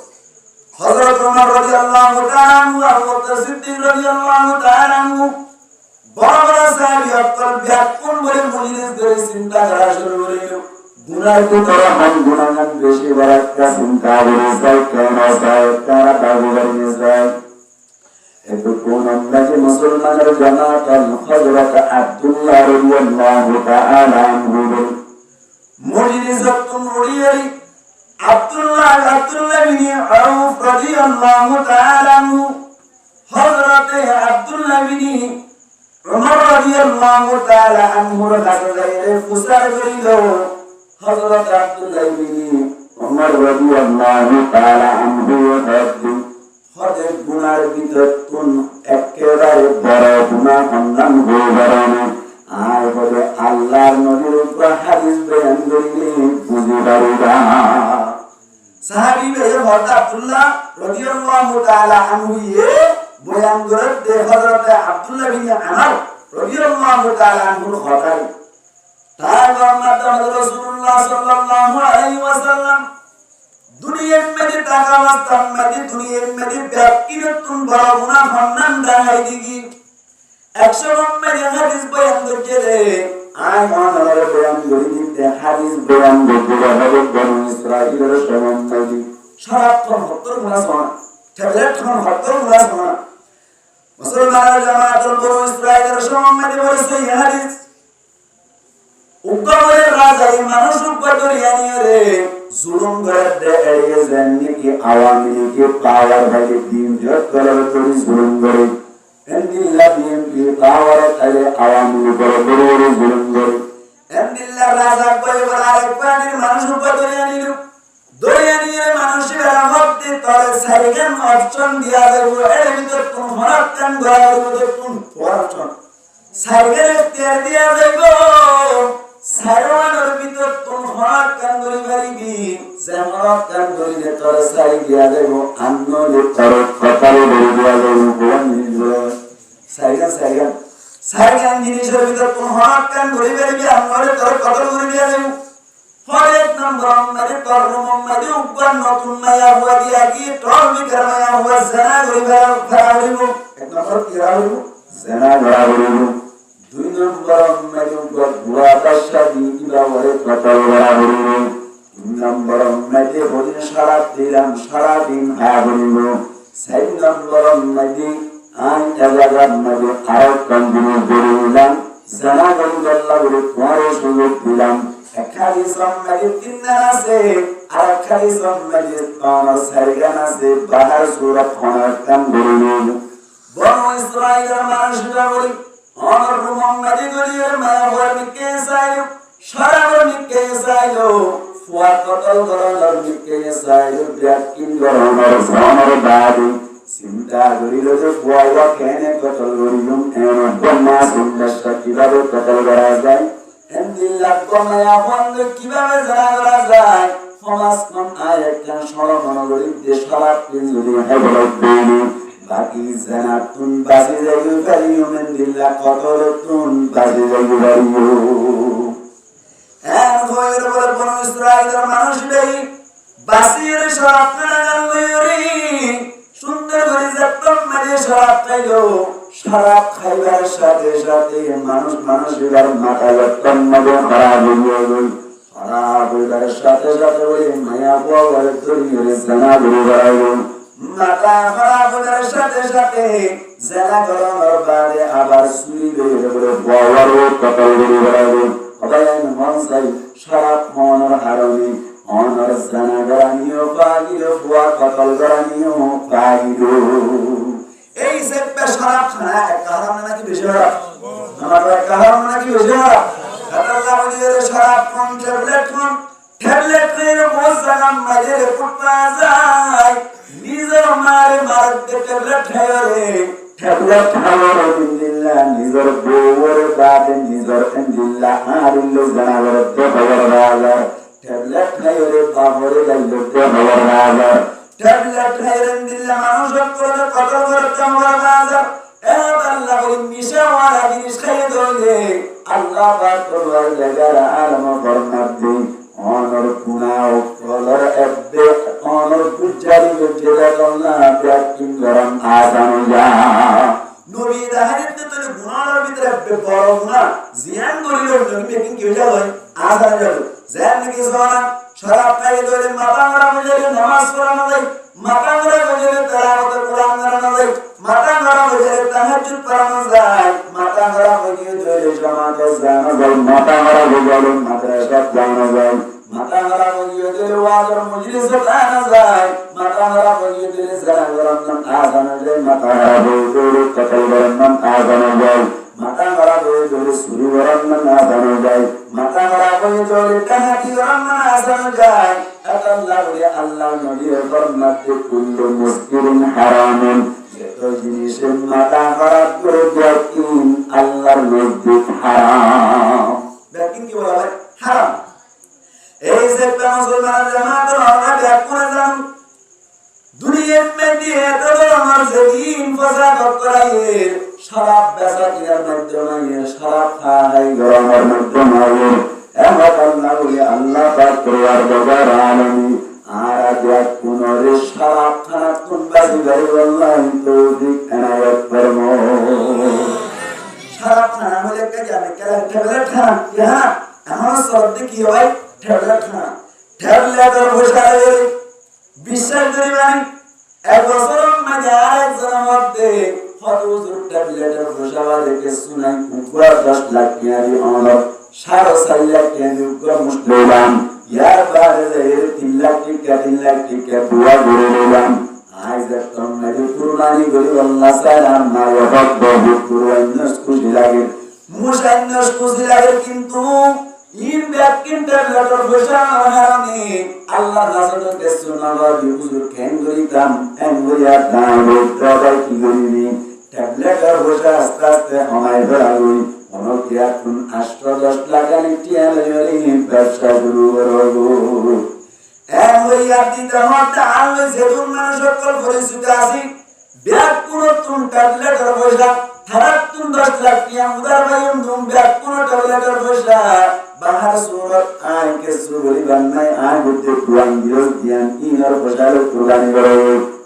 হযরত ওমর রাদিয়াল্লাহু তাআলা আনহু, আবু বকর সিদ্দিক রাদিয়াল্লাহু তাআলা আনহু বড় বড় সাহাবী অকল ব্যাকুল বলে মজলিস করে চিন্তা করা শুরু করলো গুনার ভিতর কোন গুনাহ বেশি বড় একটা চিন্তা করে যায় কেন যায় তারা দাবি করে যায়। এত কোন আমরা মুসলমানের জামাত হযরত আব্দুল্লাহ রাদিয়াল্লাহু তাআলা আনহু মজলিস যখন মুড়িয়ে আব্দুল্লাহ বিন আউফ রাদিয়াল্লাহু তাআলা আনহু হযরত আব্দুল্লাহ বিন উমর রাদিয়াল্লাহু তাআলা আনহুর কাছে যাইয়ে ফুসার করিল। হযরত আব্দুল্লাহ বিন উমর রাদিয়াল্লাহু তাআলা আনহু হদে গুনার ভিতর কোন একেবারে বড় গুনাহ সন্ধান হয়ে বেড়ানো আর বলে আল্লাহর নবীর উপর হাদিস বয়ান করিলে বুঝে পারিবা। সাহাবী ভাইয়ের হযরত আব্দুল্লাহ রাদিয়াল্লাহু তাআলা আনহু বয়ান করে যে হযরত আব্দুল্লাহ বিন আমর রাদিয়াল্লাহু তাআলা আনহুর কথা তার মাধ্যমে রাসূলুল্লাহ সাল্লাল্লাহু আলাইহি ওয়াসাল্লাম দুনিয়ার মধ্যে টাকা বাস্তাম মধ্যে দুনিয়ার মধ্যে ব্যক্তিগতন বড় গুনাহ সন্ধান দেখাই দিগি 100 নম্বরে হাদিস বয়ান করছে রে আয় মহানবী বয়ান করি দিতে হাদিস বয়ান করতে হবে বনু ইসরাঈলের সম্বন্ধে সারাক্ষণ 70 গুনাহ শোনা ট্যাবলেট খান 70 গুনাহ শোনা মুসলমানের জামাতের বনু ইসরাঈলের সম্বন্ধে বলেছে এই হাদিস উগ্রবাদের রাজা এই মানুষ উগ্রদরিয়া নিয়ে রে জুলুম করে এড়িয়ে যাননি কি আওয়ামী লীগের পাওয়ার ভাগে দিন জট করার জন্য জুলুম করে এন্দিল্লা বিএনপি পাওয়ার তালে আওয়ামী লীগের বড় জুলুম করে এন্দিল্লা রাজা কই বলা একবারের মানুষ উগ্রদরিয়া নিল দরিয়া নিয়ে মানুষের আমতে তরে সাইগান অপশন দিয়া দেব এর ভিতর কোন হরকান গড়ার মধ্যে কোন অপশন সাইগানের তেল দিয়া দেব সাইওয়ানের ভিতর কোন হরকান গড়ি পারিবি যেমন কান গড়িলে তরে সাই দিয়া দেব আন্নলে তরে কপালে গড়ি দিয়া দেব কোন নিল সাইগান জিনিসের ভিতর কোন হরকান গড়ি পারিবি আন্নলে তরে কপালে গড়ি দিয়া দেব হরেক নম্বর আমাদের কর্ম আমাদের উপর নতুন মায়া হওয়া দিয়া কি টল বিকার মায়া হওয়া জানা গরিবার ফেরা হইব এক নম্বর কি হইব জানা ধরা হইব দুই নম্বর আমাদের উপর বুয়া দশা দিবা হরে কতল ধরা হইব তিন নম্বর আমাদের হরিণ সারা দিলাম সারা দিন হা হইব চার নম্বর আমাদের আইন এলাকা আমাদের আরো কন্টিনিউ করিলাম জানা গরিবার লাগলে তোমার সুযোগ দিলাম একালি সম্মাদি তিননা আছে আর একালি সম্মাদি কোন সাইগান আছে বাহার সুরত হনার কাম বলিল বনু ইসরাঈলের মানুষরা বলি অনর মুহাম্মাদি গলির মাওয়ার মিকে সাইল সারার মিকে সাইল ফুয়া কতল গরনের মিকে সাইল ব্যাকিন গরনের সোনার বাদি চিন্তা করিল যে ফুয়া কেনে কতল গরিলুম এন বন্যা সুন্দর কিভাবে কতল করা যায় এন্দিল্লাহ কমায়া বন্ধ কিভাবে জানা করা যায় সমাজ কোন আয়াতটা সরমন গরিবদে সারাপ যদি হেবলত দেনি বাকি জানাতুন বাজি যাইও পারিও এন্দিল্লাহ কতলতুন বাজি যাইও পারিও এন কইর বলে বনু ইসরাঈলের মানুষ দেই বাসির সারাপ কানাল লইরি সুন্দর করে যতম মাঝে সারাপ খাইলো সারাপ খাইবার সাথে সাথে মানুষের মাথা যতম মাঝে খারাপ হয়ে গেল খারাপ হইবার সাথে সাথে ওই মায়া পাওয়ার ধরিয়ে জানা ধরে বেড়াইল মাথা খারাপ হইবার সাথে সাথে জানা গরমের বাড়ে আবার চুরি বেরিয়ে বলে পাওয়ারও কতল ধরে বেড়াইল অবায়ন মনসাই সারাপ মনের হারণে অনর জানা গরানিও পাগিল ফুয়া কতল গরানিও পাগিল এই যে পেশারাপ খানা এক কারণে নাকি বেশি হয় আমার এক কারণে নাকি বেশি হয় আল্লাহ বলিয়ে শরাব কোন ট্যাবলেট এর মোজাগাম মাঝে পুটপা যায় নিজের মারে মারতে ট্যাবলেট খায়রে ট্যাবলেট খাওয়ার বিল্লাহ নিজের বউর বাদে নিজের বিল্লাহ আরিল্লো জানাবর তে খবর রাজা ট্যাবলেট খায়রে বাবরে গাইলো তে খবর রাজা ট্যাবলেট খায়রে বিল্লাহ মানুষ করে কত করে চামড়া রাজা এ আল্লাহ বলি মিশা ওয়ালা জিনিস খাইয়ে দইলে আল্লাহ পাক তোমার জায়গার আলম ফরমাতে অনর গুনাহ কলর এবে অনর পুজারি যেটা আল্লাহ ব্যাকিং গরম আজান যা নবী দাহারিতে তো গুনাহর ভিতরে বড় গুনাহ জিয়ান করিল নবী ব্যাকিং কি হয়ে যায় আজান যাবে জান নাকি সোনা শরাব খাইয়ে দইলে মাতাঙ্গরা বুঝলে নামাজ পড়া না যায় মাতাঙ্গরা বুঝলে তেলাওয়াত কোরআন করা না যায় মাতাঙ্গরা বুঝলে তাহাজ্জুদ পড়া না যায় মাতাঙ্গরা বুঝলে জামাতে জানা যায় মাতাঙ্গরা বুঝলে মাদ্রাসা জানা যায় মাতাঙ্গরা বুঝলে ওয়াজের মজলিসে জানা যায় মাতাঙ্গরা বুঝলে জানাগরাম নাম আজান যায় মাতাঙ্গরা বুঝলে কতল গরাম নাম আজান যায় মাতাঙ্গরা বুঝলে সুরি গরাম নাম আজান যায় মাতাঙ্গরা বুঝলে কাহাতি গরাম নাম আজান যায় আল্লাহ বলে আল্লাহ নবী ফরমাতে কুল্লু মুসকিরিন হারামুন যত জিনিসের মাথা খারাপ করে দেখুন আল্লাহর মসজিদ হারাম দেখুন কি বলা হয় হারাম এই যে মুসলমান জামাত আমরা দেখুন জান দুনিয়ার মধ্যে এত বড় মার্জিন ফাসাদ করাইয়ের শরাব বেচা কিনার মাধ্যমে শরাব খায় গরমের মাধ্যমে এমন আল্লাহ বলে আল্লাহ পাক পরওয়ারদিগার আলামিন আর আজ পুনরে শরাব খানা কোন বাজি গায় আল্লাহ তৌফিক এনায়েত ফরমো শরাব খানা হলে কে জানে কেবল খানা হ্যাঁ আমার শব্দ কি হয় ঠেলা খানা ঠেলা তো বসায় বিশ্বাস করি ভাই এক বছর মাঝে আরেকজনের মধ্যে হজুর ট্যাবলেটের ঘোষণা দেখে শুনাই উপর 10 লাখ টাকা অনর 4.5 লাখ টাকা মুসলিম ইয়ার বাইরে 3 লাখ টাকা বুয়া করে নিলাম আজ একদম মেরে কুরবানি করি আল্লাহ সালাম না ওয়াবাদ কুরবানি খুশি লাগে মুশাইনাস খুশি লাগে কিন্তু ইন ব্যাকিন ট্যাবলেটের ঘোষণা হারানি আল্লাহ রাসূলের কাছে নবী হুজুর কেন করিতাম এনওয়া দাম তবাই কি করিনি ট্যাবলেটের ঘোষণা আস্তে আস্তে আমায় ধরাই অনকিয়া কোন 8-10 লাখ টাকা লইনি ব্যবসা শুরু করব এনওয়া দিতে হতে আলো যেদুন মানুষ সকল পরিচিত আছে ব্যাক কোন তুন ট্যাবলেটের ঘোষণা হারাতুন 10 লাখ টাকা উদার ভাইম দুম ব্যাক কোন ট্যাবলেটের ঘোষণা বাহার সুরত আয় কে সুবলি বান্নাই আয় হতে কুয়ান দিরস দিয়ান ইনর বসালো কুরবানি করো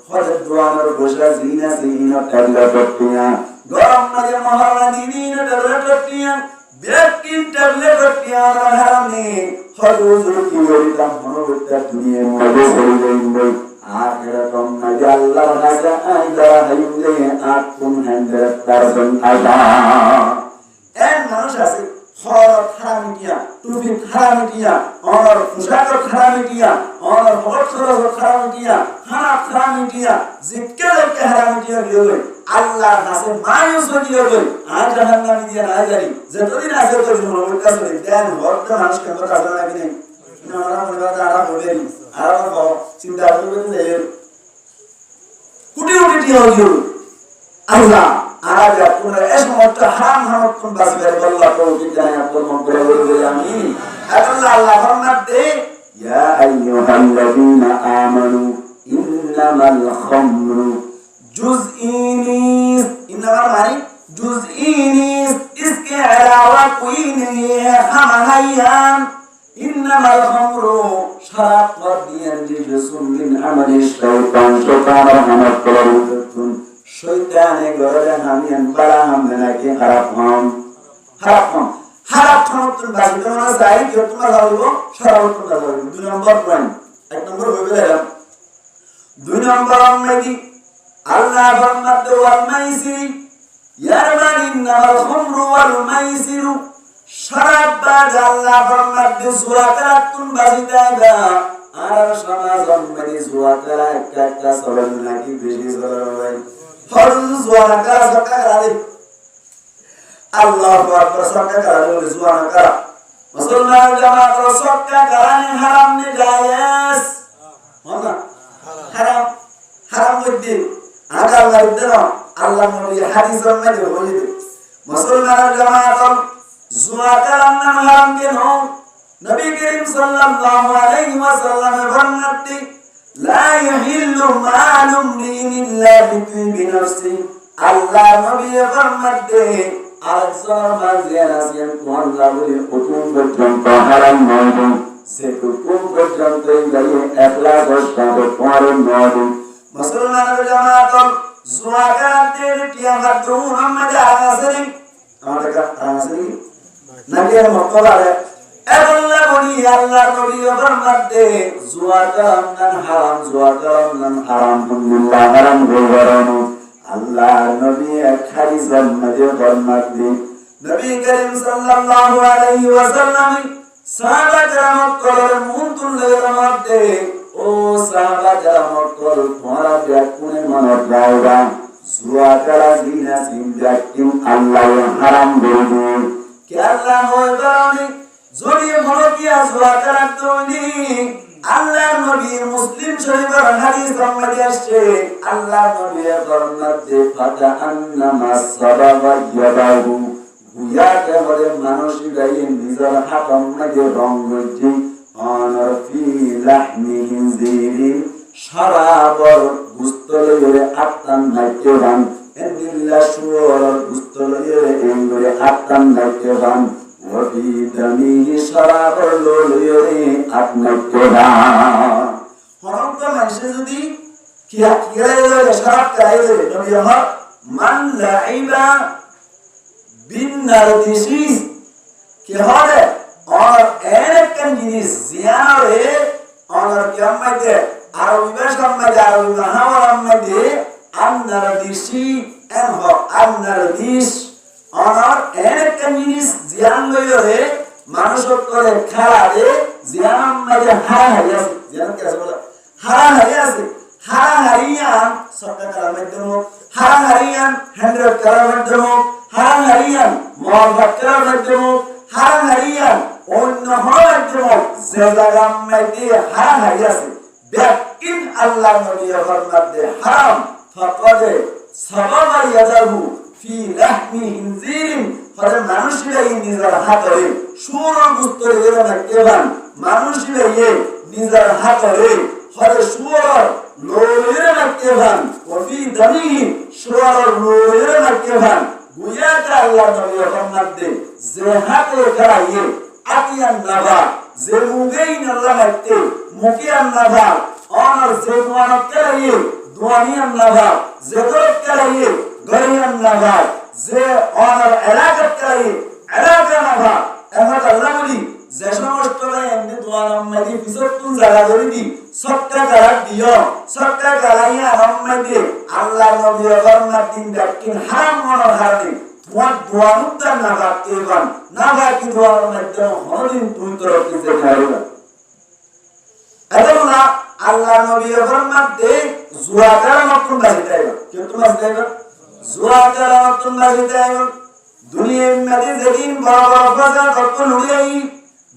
হযরত দুয়ানোর বসা জিনা সিনা টাল্লা পটিয়া গরম মাঝে মহারা দিদিন টাল্লা পটিয়া বেকিন টাল্লা পটিয়া হারামে হযরত কি বলিতাম হনবতা দুনিয়ার মধ্যে চলে যাইবে আখিরাতম মাঝে আল্লাহর রাজা আই যারা হাইলে আট কোন হ্যান্ডে তারজন আইবা এন মানুষ আছে হর খারামিটিয়া টুপি খারামিটিয়া আর পোশাক খারামিটিয়া আর হরছর খারামিটিয়া খারাপ খারামিটিয়া জিক্কেরকে খারামিটিয়া গেলে আল্লাহ কাছে মায়ুস হয়ে গেল আর জাহান্নামে দিয়ে না জানি যতদিন আছে ততদিন ওর কাছে দেন হরত মানুষকে কথা জানা কি নেই না আমরা মনে করি আরাম হবে আরাম হবে চিন্তা করবেন যে কোটি কোটি টিয়া হইল আল্লাহ আজ আপনারা এই সমস্ত হারাম হারাম কোন বাসিবার আল্লাহ তৌফিক দেয় আপনার মন করে বলবে আমিন আল্লাহ আল্লাহ ফরমাত দে ইয়া আইয়ুহাল্লাযীনা আমানু ইন্নামাল খামরু जुज़ईनीस इन्नमा मानी जुज़ईनीस इसके अलावा कोई नहीं है हम हयान इन्नमल खमरु शराब वदियन जिसुम मिन अमल शैतान शैतान रहमत कलरुतुन शैताने गरे हामियन बड़ा हम ना के हराम तुम बाजू में साई जो तुम लगाओ शराब तुम लगाओ 2 नंबर पॉइंट 1 नंबर हो गया 2 नंबर में दी আল্লাহ ফরমাতে ওয়াল মাইসির ইয়ারমানিন্নাল খামরু ওয়াল মাইসির শরাব বাজ আল্লাহ ফরমাতে সুরাকাতুন বাজিদাবা আর সমাজন মানে সুরাকা একটা সরল নাকি বেশি সরল হয় ফরজ সুরাকা সকালে আল্লাহু আকবার সকালে সুরাকা মুসলমান জামাত সকালে হারাম নে জায়েজ না হারাম হইতে আগাল গাইদেন আল্লাহ নবী হাদিসের মধ্যে বলেছে মুসলমানের জামাত জুয়া কালাম নাম হারাম কেন নবী করিম সাল্লাল্লাহু আলাইহি ওয়াসাল্লাম ফরমাতে লা ইয়াহিল্লু মালুম ইল্লা বিনাফসি আল্লাহ নবী ফরমাতে আরজর মাজিয়ার আসিয়ান কোয়াল্লা বলে হুকুম পর্যন্ত হারাম নয় সে হুকুম পর্যন্ত গিয়ে একলা দশটা পরে নয় মুসলমানের জামাত জুয়া কালাতের টিয়ামার তো মুহাম্মদ আলাইহি আমাদের কাছে নবীর মক্কারে আল্লাহ বলি আল্লাহ নবী ফরমাতে জুয়া কালাম হারাম আলহামদুলিল্লাহ হারাম গরানো আল্লাহ নবী খালি জান্নাতে ফরমাতে নবী করিম সাল্লাল্লাহু আলাইহি ওয়াসাল্লাম সাহাবা کرام কলর মুনতুল রহমতে ও সাহাবা کرام কল তোমারা দেখুনে মনে রাখবা জুয়া করা জিনা সিনদাকিন আল্লাহ হারাম বলবে কি আল্লাহ হয় বানি যদি মনে কি জুয়া করা তুমি আল্লাহর নবী মুসলিম শরীফের হাদিস সম্বন্ধে আসছে আল্লাহর নবী ফরমাতে ফাদা আন্নামা সাবাবা ইয়াদাহু গুয়াকে হলে মানুষই গায়ে নিজের হাতম মাঝে রং হচ্ছে অনর ফি লাহমি হিনজিরিন সারাবর গুস্তলয়ে আত্মান নাইকেবান এন্দিল্লা সুয়র গুস্তলয়ে এঙ্গরে আত্মান নাইকেবান ওবি দামিহি সারাবর ললয়ে আত্মাইকেবান হরন্ত মানুষে যদি কিয়া সারাব কাইলে নবী আমার মান লাইবা বিন নারদিসি কি হবে और एक जिनिस जियारे और क्या मध्य आरबी भाषा मध्य आरबी महावरा मध्य अन्नरदिशी एन हो अन्नरदिश और एक जिनिस जियान लोये मानुषों को ले खाला दे जियान मध्य हरा हरिया से जियान कैसे बोला हरा हरिया से हरा हरियान सबका कला मध्य हो हरा हरियान 100 कला मध्य हो हरा हरियान मोहब्बत कला मध्य हो हरा हरियान অন্য হওয়ার যে জায়গার মধ্যে হারাম হইয়াছে বেকিন আল্লাহ নবী ফরমাতে হারাম ফাকাদে সাবাবা ইয়াদাহু ফি লাহমি হিনজিরিন ফলে মানুষেরা এই নিজের হাতে সুরের গুস্তরে এরা কেবান মানুষেরা এই নিজের হাতে ফলে সুরের লোরেরা কেবান ওফি দামিহি সুরের লোরেরা কেবান গুয়াকা আল্লাহ নবী ফরমাতে যে হাতে করাইয়ে আকিয়ান নাবা যে মুগেই নলামাইতে মুকিয়ান নাবা আর যে মুয়ানক করাইয়ে দুয়ানিয়ান নাবা যে দরক করাইয়ে গরিয়ান নাবা যে অনার এলাকাত করাইয়ে এলাকা নাবা এমন আল্লাহ বলি যে সমস্ত এমনি দুয়ানাম মাইদি বিসতুন জায়গা ধরে দি সবটা গালা দিও সবটা গালাইয়া আরামমাইদি আল্লাহ নবী ফরমাত দিন দাকিন হারাম মনের হারাম তোমার দোয়ানুদ্দার না বাকি এবার না বাকি দোয়ার মধ্যে হরিণ তুমি তোর কিছু খাইবা এজন্য আল্লাহ নবী ফরমাতে জুয়াকার মতন বাজিতাইবা কেউ তোমার দেবা জুয়াকার মতন বাজিতাইবা দুনিয়ার মধ্যে যেদিন বড় বড় বাজার কত লুড়াই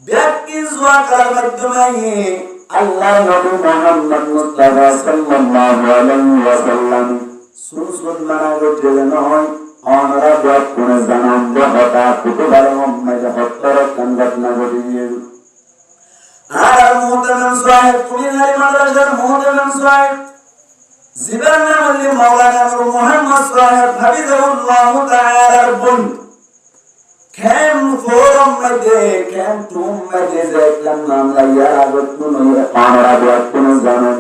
ব্যক্তি জুয়াকার মাধ্যমে আল্লাহ নবী মুহাম্মদ মুস্তাফা সাল্লাল্লাহু আলাইহি ওয়াসাল্লাম সুরসুল মানাগো জেলে নয় অনরা ব্যাক কোনে জানান যে হতা কুতুবার মধ্যে হত্তর কন্দত না গড়িয়ে আর মুহতামিম সাহেব কুমিল্লার মাদ্রাসার মুহতামিম সাহেব জীবন নামে মাওলানা নূর মোহাম্মদ সাহেব হাফিজাহুল্লাহ তাআলার বোন কেন ফোরাম মধ্যে কেন তুম মধ্যে দেখলাম নাম লাইয়া আগত নয় অনরা ব্যাক কোনে জানান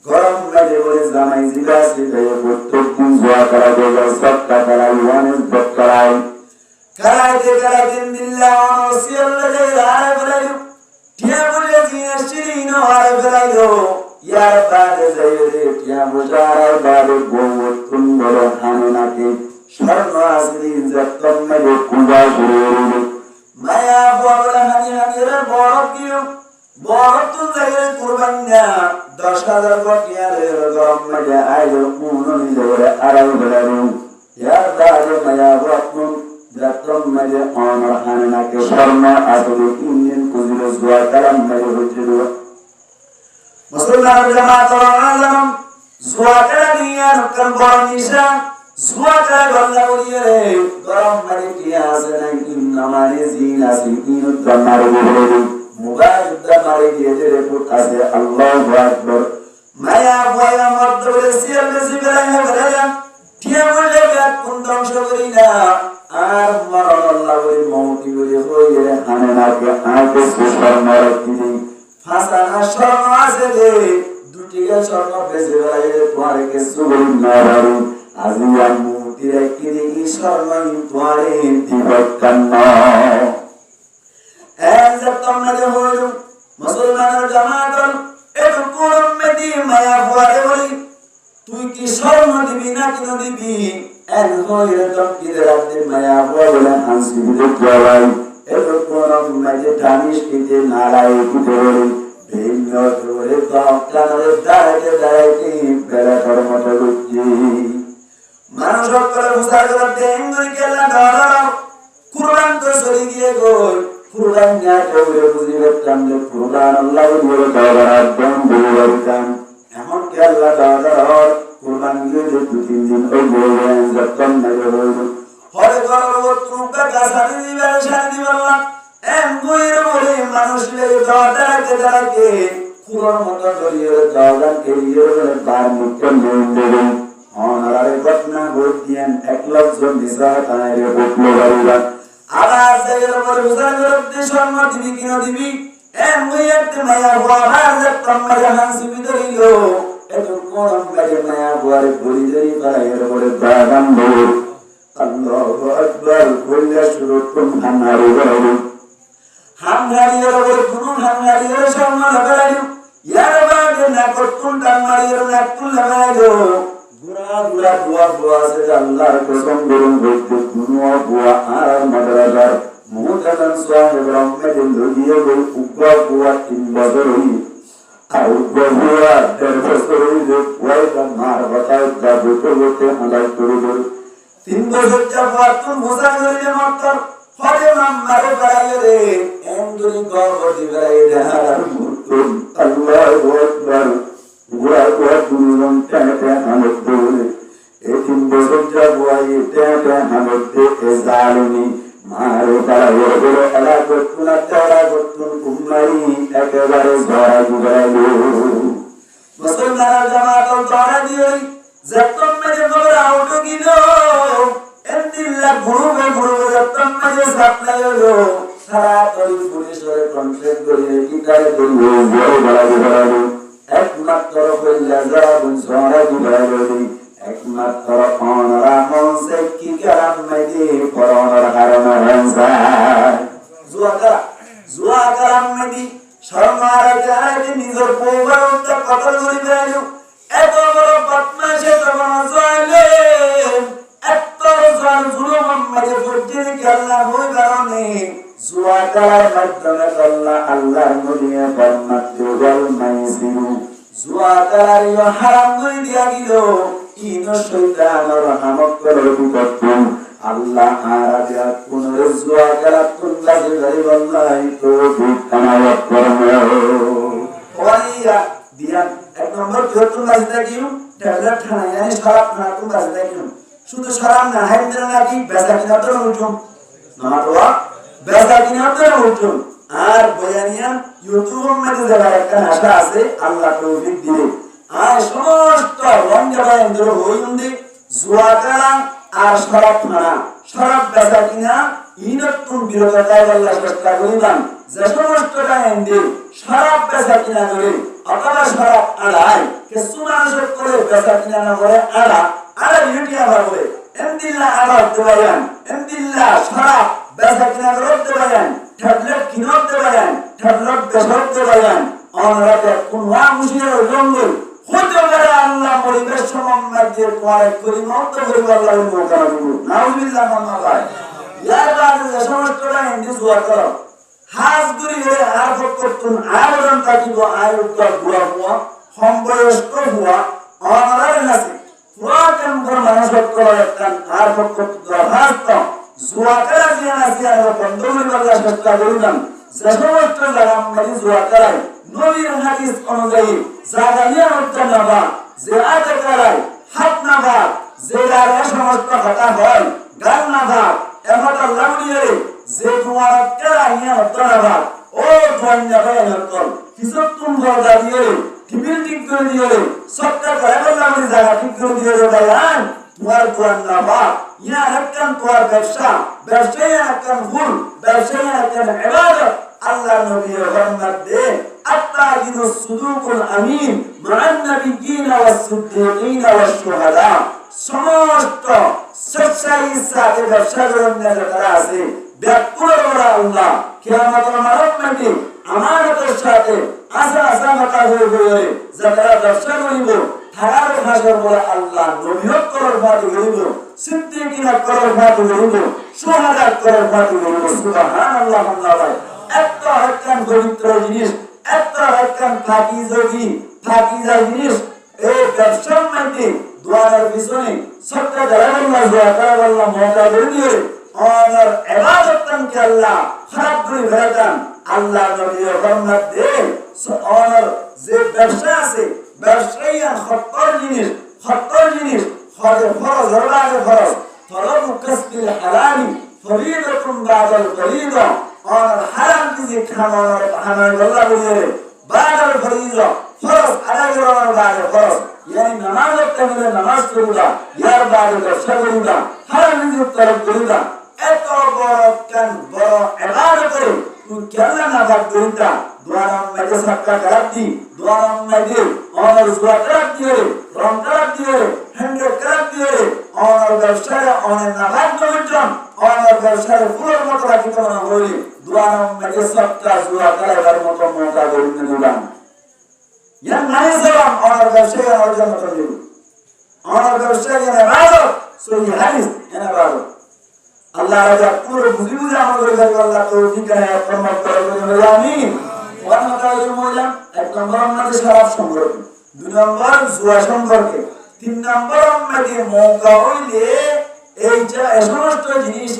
গরম মধ্যে বলে জানাই জিলাসি দেয় প্রত্যেক দিন জোয়া করা দেয় সবটা করা ওয়ানিস বট করাই কারাইতে কারাইতেন বিল্লাহ ওয়াসিয়াল্লাহ আরে বলাই টিয়া বলে জিনাশিরিন আরে বলাইলো ইয়ার বাদে যাইরে টিয়া মুজারা বাদে গোমতুন বড় খানে নাকি স্বর্ণ আসলি যতম মে পূজা করে মায়া বড় হানি হানিরে বড় কিও বড় তো যাইরে কুরবান না 10,000 বটিয়ারের গরম মধ্যে আইলো কোন নিলে আড়াই বেলারু ইয়ার বাদে মায়া বড় যতম মে অনর খানে নাকি স্বর্ণ আসলি ইন্দিন কুজিরে জোয়া কালাম মে হইছিল মুসলমান জামাত আলম জোয়া কালা দুনিয়া নকল বড় নিশা জোয়া কালা গল্লা করিয়ে রে গরম মধ্যে কি আছে না ইন্নামানে জিনা সিকিনু দমারে বলে মুবারক মারি দিয়ে রে পুত আছে আল্লাহু আকবার মায়া বয়া মর্দ বলে সিয়াল সিবেলা হেবলা টিয়া বলে গাত কোন ধ্বংস করি না আর মরণ আল্লাহ বলে মৌতি বলে হইয়ে হানে নাকে আগে সুপার মারতি ফাসানা শর্ম আছে রে দুটি গে শর্ম বেজে বেলায় তোমারে কে সুবরি নারারু আজিয়া মৌতি রাখি রে শর্মই তোমারে দিবকান তোমরা হইল মুসলমানের জামাতন এত কোরম মেদি মায়া ফুয়ারে বলি তুই কি স্বর্ণ দিবি না কেন দিবি এন হইলে তো কি রাতে মায়া ফুয়া বলে হাসি দিতে যাওয়াই এত কোরম মেদি দানিশ কিতে নারাই কি ধরে ভিন্ন ধরে দকারে দাঁড়াতে দাঁড়াতে বেলা ধর্মটা লুচি মানুষ করে মুসার করে দেন ধরে কেলা ধরা কুরবান তো সরি দিয়ে গই কুরবান না করে বুঝিবে তামলে কুরবান আল্লাহ বলে দাওয়ার দম বলতাম এমন কি আল্লাহ দাওয়ার কুরবান দিয়ে দুই তিন দিন ওই বলেন যতন নাই হইল হরে গরব তুমকা গাছানি দিবে শানি দিবাল্লাহ এম গুইর বলে মানুষ লাগে দাওয়াটাকে দাঁড়াকে কুরবান মত করিয়ে দাওয়াকে ইয়ে বার মুক্ত নেন অনারে ঘটনা ঘটিয়েন এক লক্ষ নিসা তাইরে বকলো বাড়িরা আবার জায়গার পর বুঝানোর উদ্দেশ্য দিবি কিনা দিবি এম হইতে মায়া হওয়া যে তোমার জাহান সুবিধা হইল এত কোন কাজে মায়া হওয়ার পরিচয় পাইয়ের পরে বাগান বল আল্লাহু আকবার কইলা শুরু তুম হানারে গরু হামগাড়ির ওপর কোন হামগাড়ির সম্মান লাগাইলো ইয়ার বাগে না করতুন ডামারির না তুল লাগাইলো গুরা গুরা বুয়া বুয়া সে আল্লাহর কসম বলুন বলতে দুনিয়া বুয়া আর মাদ্রাসার মুদান সাহেব রহমাতুল্লাহ দিয়ে বল উগ্র বুয়া 3 বছর হই আর উগ্র বুয়া 1.5 বছর হই যে ওইটা মার বাতায় যা বলতে হালাই করে বল 3 বছর যাবার তুই মোজা ধরে মারতার হরে মারে বাড়াইলে রে এমদুরি গবদি বাড়াইলে আর মুতুন আল্লাহু আকবার গুয়া গুয়া দুনিয়ন টাটা হামদ বলে এই 3 বছর যাবাই টাটা হামদ দে জালিমি মারে বাড়াইলে বলে আলা করতুন তারা করতুন কুমারি একেবারে ধরা গুগাইলো মুসলমান জামাত ধরা দিয়ে যতন মেরে বড় আউটো গিলো এন্দিল্লা ঘুরবে ঘুরবে যতন মেরে সাপ্লাই হলো সারা তরি পুলিশের কন্ট্রাক্ট করে কিটারে দিলো বড় বাড়াইলো একমাত্র হইলা যাবুন সরা গুগাইলো একমাত্র অনরা মনসে কি কারাম মেদি করোনার হারানো হনসা জুয়া কারাম মেদি শর্মার জায়গা নিজের পৌরন্ত কতল করে বেরিয়ে এত বড় বদমাশে তখন জয়লে এত জান জুলুম মেরে ফুটিয়ে আল্লাহ হই কারণে জুয়া কারার মাধ্যমে আল্লাহর নবীয়ে বরমাত জল মাইসিনু জুয়া কারার হারাম করে দিয়া গেল ইনো শয়তানের রহমত করে বিপত্তম আল্লাহ আরাজা কোন জুয়া কারার তুল্লাহ গরি বল্লাহি তো বিকানায়াত করবে ওয়া দিয়া এক নম্বর যতন রাজদা কিউ ট্যাবলেট খানা yani শরাব না তো রাজদা কিউ শুধু শরাব না হাইন্দ্র নাকি বেচা কিনা তো উঠুন নামাতোয়া বেচা কিনা তো উঠুন আর বয়ানিয়া ইউটিউব মধ্যে যারা একটা আশা আছে আল্লাহ তৌফিক দিবে আর সমস্ত রঙে বায়ান্দ্র হইন্দি জুয়া খেলা আর শরাব খানা শরাব বেচা কিনা ইনতুন বিরোধতা আল্লাহ চেষ্টা করিলাম যে সমস্ত বায়ান্দি শরাব বেচা কিনা করে অথবা শরাব আড়াই কিছু মানুষ করে বেচা কিনা না করে আড়া ইউটিয়া ভাবে এমদিল্লা আড়া দেবায়ান এমদিল্লা শরাব বেচা কিনা করতে পারেন ট্যাবলেট কিনতে পারেন ট্যাবলেট বেচতে পারেন অনরাতে কোনয়া মুশিরের জঙ্গল হতে পারে আল্লাহ পরিবেশ সম্মানের করে করি মত করে আল্লাহ মোকা দিব নাউজুবিল্লাহ মাল্লাহ ইয়ার বাদে যে সমস্তটা হিন্দু জোয়ার করো হাজ গুরি হয়ে আর করতুন আয়োজন থাকিব আয়োজন বুড়া হুয়া সম্বয়স্ক হুয়া অনরার নাসি পুরাতন ঘর মানুষ করে একটা আর করতুন হাজত জুয়া করা জিয়া নাসি আর বন্ধ করে আল্লাহ চেষ্টা করিলাম যে সমস্ত জায়গা মানে জুয়া করাই নবীর হাদিস অনুযায়ী জাগালিয়া হত্যা নাবা যে আতে করাই হাত নাবা যে যারা সমস্ত কথা হয় গাল নাবা এখন আল্লাহ দিয়ে যে তোমার করাইয়া হত্যা নাবা ও ধন্য ভাই হত্যল কিছু তুমি দাঁড়িয়ে টিবিল ঠিক করে দিয়ে সবটা করে আল্লাহ মানে জায়গা ঠিক করে দিয়ে বলেন তোমার কোরআন নাবা ইয়া হাক্কান তোমার ব্যবসায় হাক্কান ফুল ব্যবসায় হাক্কান ইবাদত আল্লাহ নবীর ফরমান দে আত্তাজিরুস সুদুকুল আমিন মা'আন নাবিয়্যিন ওয়াস সিদ্দীকিন ওয়াস শুহাদা সমস্ত সচ্চাই সাথে ব্যবসা করেন যারা আছে ব্যাকুল ওরা আল্লাহ কিয়ামতের মারণে আমানতের সাথে আসা মাতা হয়ে গেলে যারা ব্যবসা করিব থাকার ভাষার বলে আল্লাহ নবীয়ত করার ভাতি করিব সিদ্দীকিন করার ভাতি করিব শুহাদা করার ভাতি করিব সুবহানাল্লাহ আল্লাহ এত হত্যা পবিত্র জিনিস এত হত্যা থাকিজা জিনিস এই ব্যবসার মধ্যে দুয়ারের পিছনে সবটা জালাল্লাহ জুয়া কারাল্লাহ মহতা করে দিয়ে অনর ইবাদত কে আল্লাহ খারাপ করে ফেলেন আল্লাহ নবী ফরমাত দে অনর যে ব্যবসা আছে ব্যবসায়ীর খতর জিনিস ফরজ হলাকে ফরজ তলব কাসবিল হালালি ফরিদাতুন বাদাল ফরিদা অনর হারাম কি খানার হানার আল্লাহ বলে বাদাল ফরিদা ফরজ আদায় করার বাদে ফরজ यानी नमाज पढ़ने नमाज पढ़ूंगा यार बाद ব্যবসা করুগা হারাম নিজে তরফ করুগা এত বড় কান বড় ইবাদত করে তুই কেন না বাদ করিতা দুয়ারাম মাঝে সাতটা কারাত দি দুয়ারাম মাঝে অনর সুরা কারাত দিয়ে রং কারাত দিয়ে হ্যান্ডে কারাত দিয়ে অনর ব্যবসায় অনেক নামাজ করছেন অনর ব্যবসায় ফুলের মতো রাখিত না হইলে দুয়ারাম মাঝে সাতটা সুরা কারাতের মতো মজা করিতে দিলাম yan nahi salam honor ব্যবসায়ী অর্জন করে honor ব্যবসায়ী ইবাদত সহি হাদিস ইবাদত আল্লাহ রাজা পুরো বুঝিয়ে আমল করে দেবে আল্লাহ তৌফিক করে ফরমান করে বলে আমিন ওয়া মাতাউল মুলাম এক নম্বর আমাদের শরাব সম্পর্কে দুই নম্বর জুয়া সম্পর্কে তিন নম্বর আমাদের মওকা হইলে এই যে সমস্ত জিনিস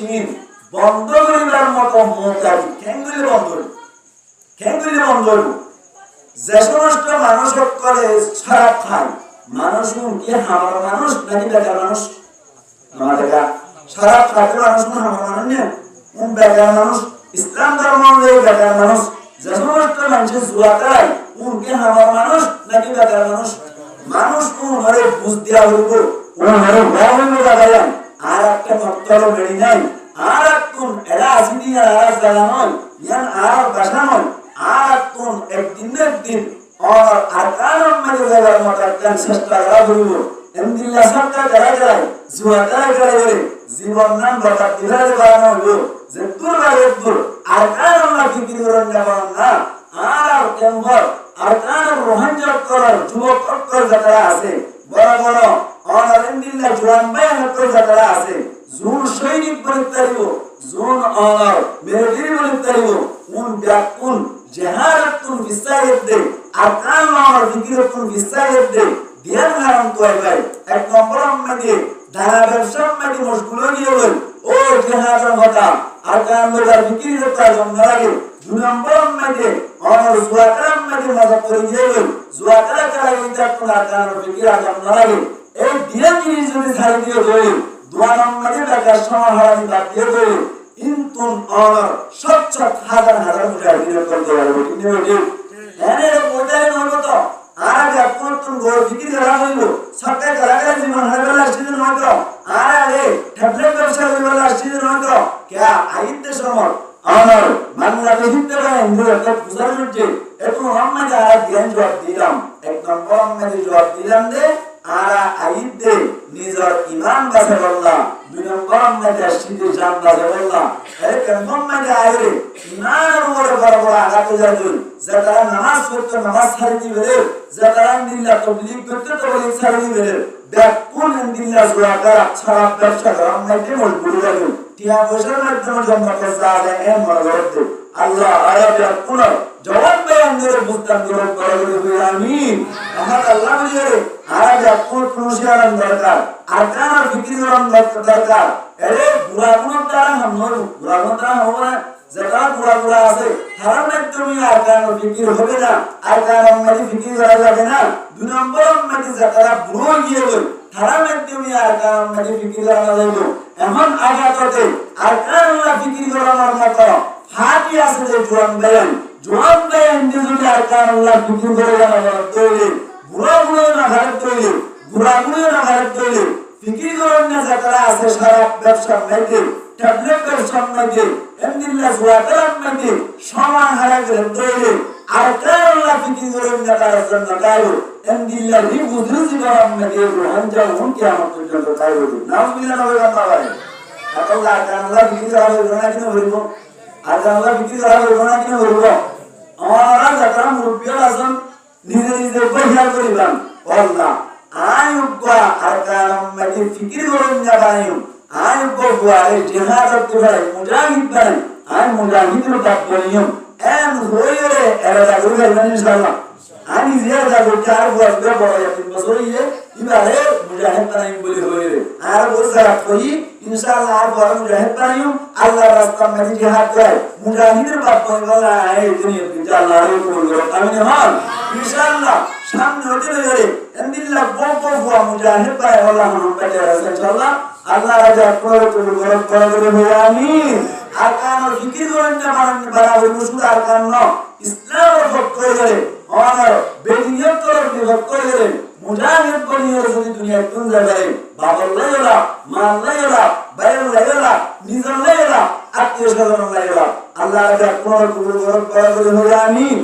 বন্ধ করিবার মতো মওকা কেঙ্গুলি বন্ধ যে সমস্ত মানুষ করে শরাব খায় মানুষ কি হামার মানুষ নাকি বেকার মানুষ আমাদের শরাব খাতে মানুষ হামার মানুষ না বেকার মানুষ ইসলাম ধর্ম অনুযায়ী বেকার মানুষ যে সমস্ত মানুষ জুয়া খায় কি হামার মানুষ নাকি বেকার মানুষ মানুষ ওনারে বুঝ দেওয়া হইব ওনারে ভালো লাগালেন আর একটা মক্তল বেড়ি নাই আর একটু এরা আসিনি আর জানা নয় ইয়ান আর বাসা নয় আর কোন একদিন और अरकान में जो है मकान सस्ता करा बुलबुल एमदिल्ला सबका करा जुआ करा जीवन नाम बता दिलाले बानो हो जतुर बारे तुर अरकान में फिक्र करन जाबाना আর কেমবর अरकान रोहंज कर जुवक कर যারা আছে বড় বড় और एमदिल्ला जुआन बयान कर যারা আছে জুন সৈনিক বলিতারিব জুন और মেহেদি বলিতারিব উন ব্যাকুন जहारतुन विसायत दे अरकान और जिकिरतुन विसायत दे ध्यान धारण कोई भाई एक नंबर में दे धारा व्यवसाय में दे मशगूल हो गया वो ओ जहार होता अरकान लोग जिकिर होता जो लगे दो नंबर में दे और जुआकराम में दे मदद करेंगे वो जुआकरा कराएंगे जब तुम अरकान और जिकिर आजम लगे एक दिया की जो दिखाई दिए वो दुआ नंबर में दे का समाहरण बात ये वो ইনতুন আর সচ্চ হাজার হাজার মুজাহিদিন করতে পারবে কিন্তু ওই এনে মুজাহিদ হলো তো আর যখন তুমি গোর ফিকির করা হইল সরকার করা জীবন হাজার সিজন হতো আর আরে ট্যাবলেট ব্যবসা হইল সিজন হতো কে আইতে সময় আর বাংলাদেশিতে ইন্দ্র একটা বুঝার হচ্ছে একটু আমাকে আর জ্ঞান জবাব দিলাম একদম কম মেরে জবাব দিলাম দে আর আইতে নিজের ঈমান বাঁচা বললাম দুই নম্বর মেরে সিদ্ধি জান বাঁচা বললাম এক নম্বর মেরে আইরে নার উপরে বড় বড় আঘাত যাবে যারা নামাজ পড়তে নামাজ ছাড়ি দিবে যারা নিল্লা তবলিগ করতে তবলিগ ছাড়ি দিবে ব্যাকুল নিল্লা জোয়াকার ছাড়া ব্যবসা করার মধ্যে মজবুর হবে টিয়া পয়সার মাধ্যমে জমা করতে হবে এম মরগরতে আল্লাহ আয়াত কোন জবাব বয়ান করে বুঝতাম করে বলে আমিন আমার আল্লাহ বলে আজ আপন খুশিয়ান দরকার আরকান আর ফিকির করার দরকার এরে গুনাহগুলো তারা হামর গুনাহগুলো তারা হবে যেটা গুনাহগুলো আছে হারাম একদমই আরকান আর ফিকির হবে না আরকান আর ফিকির করা যাবে না দুই নম্বর মানে যারা বুড়ো গিয়ে গেল হারাম একদমই আরকান আর ফিকির করা যাবে এমন আগাতে আরকান আর ফিকির করার মতো হাতি আছে যে জোয়ান বেয়ান যদি আরকান আল্লাহ ফিকির করে জানা তৈরি বুড়া না ঘরে তৈরি বুড়া না ঘরে তৈরি ফিকির করেন না যারা আছে সারা ব্যবসার মধ্যে ট্যাবলেট ব্যবসার মধ্যে এমদিল্লা জোয়াকার মধ্যে সমান হারা করে তৈরি আরকান আল্লাহ ফিকির করেন না তার জন্য কারো এমদিল্লা রিবুদ্রু জীবন মধ্যে রোহান যাও হুন কিয়ামত পর্যন্ত কারো নাউজুবিল্লাহ নবী বাবা আল্লাহ আল্লাহ ফিকির করা হবে না কিনা বলবো আর আল্লাহ ফিকির করা হবে না কিনা বলবো আমরা যারা মুরব্বী আছেন নিজে নিজে বহিয়ার করিলাম আল্লাহ আয়ুবা আরকান মধ্যে ফিকির করেন না বানাইও আয়ুবা গোয়ারে জিহাদ করতে পারে মুজাহিদ বানাই আর মুজাহিদের বাপ বলিও এম হইরে এরা জাগরু করবেন ইনশাআল্লাহ আমি জিয়াদা করতে আর বসবে বড় 3 বছর ইয়ে ইবারে মুজাহিদ বানাইম বলি হইরে আর বছর কই ইনশাআল্লাহ আর বড় মুজাহিদ বানাইম আল্লাহর রাস্তা মে জিহাদ করে মুজাহিদের বাপ বলা এই দুনিয়া তে আল্লাহর কবুল করে আমিন হল ইনশাআল্লাহ সামনে হতে গেলে আলহামদুলিল্লাহ বড় মুজাহিদ বানাই আল্লাহ নাম পেতে আছে ইনশাআল্লাহ আল্লাহ রাজা কবুল করে আমিন আরকান ও জিকির করেন না বাড়াবে মুসুদ আরকান ন ইসলাম ভক্ত করে গেলে আমার বেদিয়ত করে ভক্ত করে গেলে মুজাহিদ বনিয়ে যদি দুনিয়া কোন জায়গায় বাবার লাইলা মা লাইলা বাইরের লাইলা নিজের লাইলা আত্মীয় স্বজন লাইলা আল্লাহ রাজা কবুল করে আমিন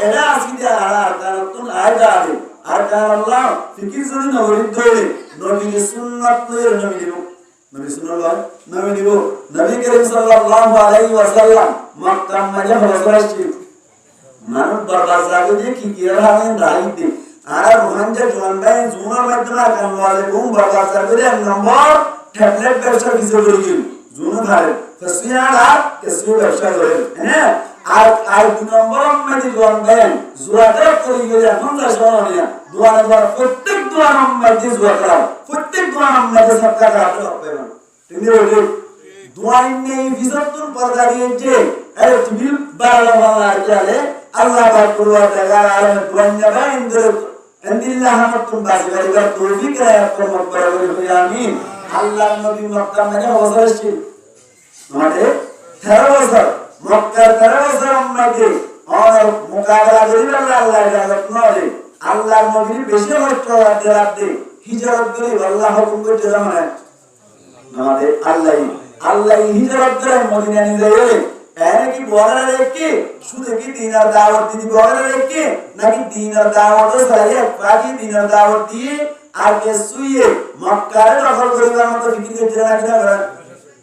এরা আসিতে আরকান তুন আয়দা আছে আরকান আল্লাহ ফিকির যদি নবী ধরে নবীর সুন্নাত লয়ের নবী দিব নবী সুন্নাল্লাহ নবী দিব নবী করিম সাল্লাল্লাহু আলাইহি ওয়াসাল্লাম মক্কা মধ্যে হজরত মানুষ বরবাদ লাগে যে কি কি রাখেন রাইতে আর রোহানজা জোয়ানবাই জুনার মাধ্যমে কাম ওয়ালে কোন বরবাদ করে এক নম্বর ট্যাবলেট ব্যবসা কিছু করে গেল জুনা ধারে ফসিয়ালা কিছু ব্যবসা করে হ্যাঁ আর দুই নম্বর মধ্যে জোয়ানবাই জুয়াটা করে গেল এখন যা শোনা দুয়ার প্রত্যেক দুয়ার মধ্যে জুয়া করা প্রত্যেক দুয়ার মধ্যে সবকা করা হবে না ঠিক আছে দুয়ার নেই বিজতন পর্দা দিয়েছে আরে তুমি বাড়ালো বাংলা চলে আল্লাহ পাক পুরো জায়গা আলমে দুনিয়া বা ইনদিল্লাহ হামাতুম বাসিবারি কা তৌফিক রায়াত মকবরা করে আমিন আল্লাহ নবী মক্কা মধ্যে বছর ছিল মানে 13 বছর মক্কা 13 বছর মধ্যে আর মোকাবেলা করিবে আল্লাহ ইজাজত নয় আল্লাহ নবী বেশি কষ্ট রাতে হিজরত করে আল্লাহ হুকুম করতে জানে আমাদের আল্লাহ হিজরত করে মদিনা নিয়ে গেলে এর কি বলার রেখে শুধু কি দিনার দাওয়াত দিবি বলার রেখে নাকি দিনার দাওয়াত সারিয়া বাকি দিনার দাওয়াত দিয়ে আগে শুয়ে মক্কার দখল করিবার মতো ফিকির করতে না কিনা করে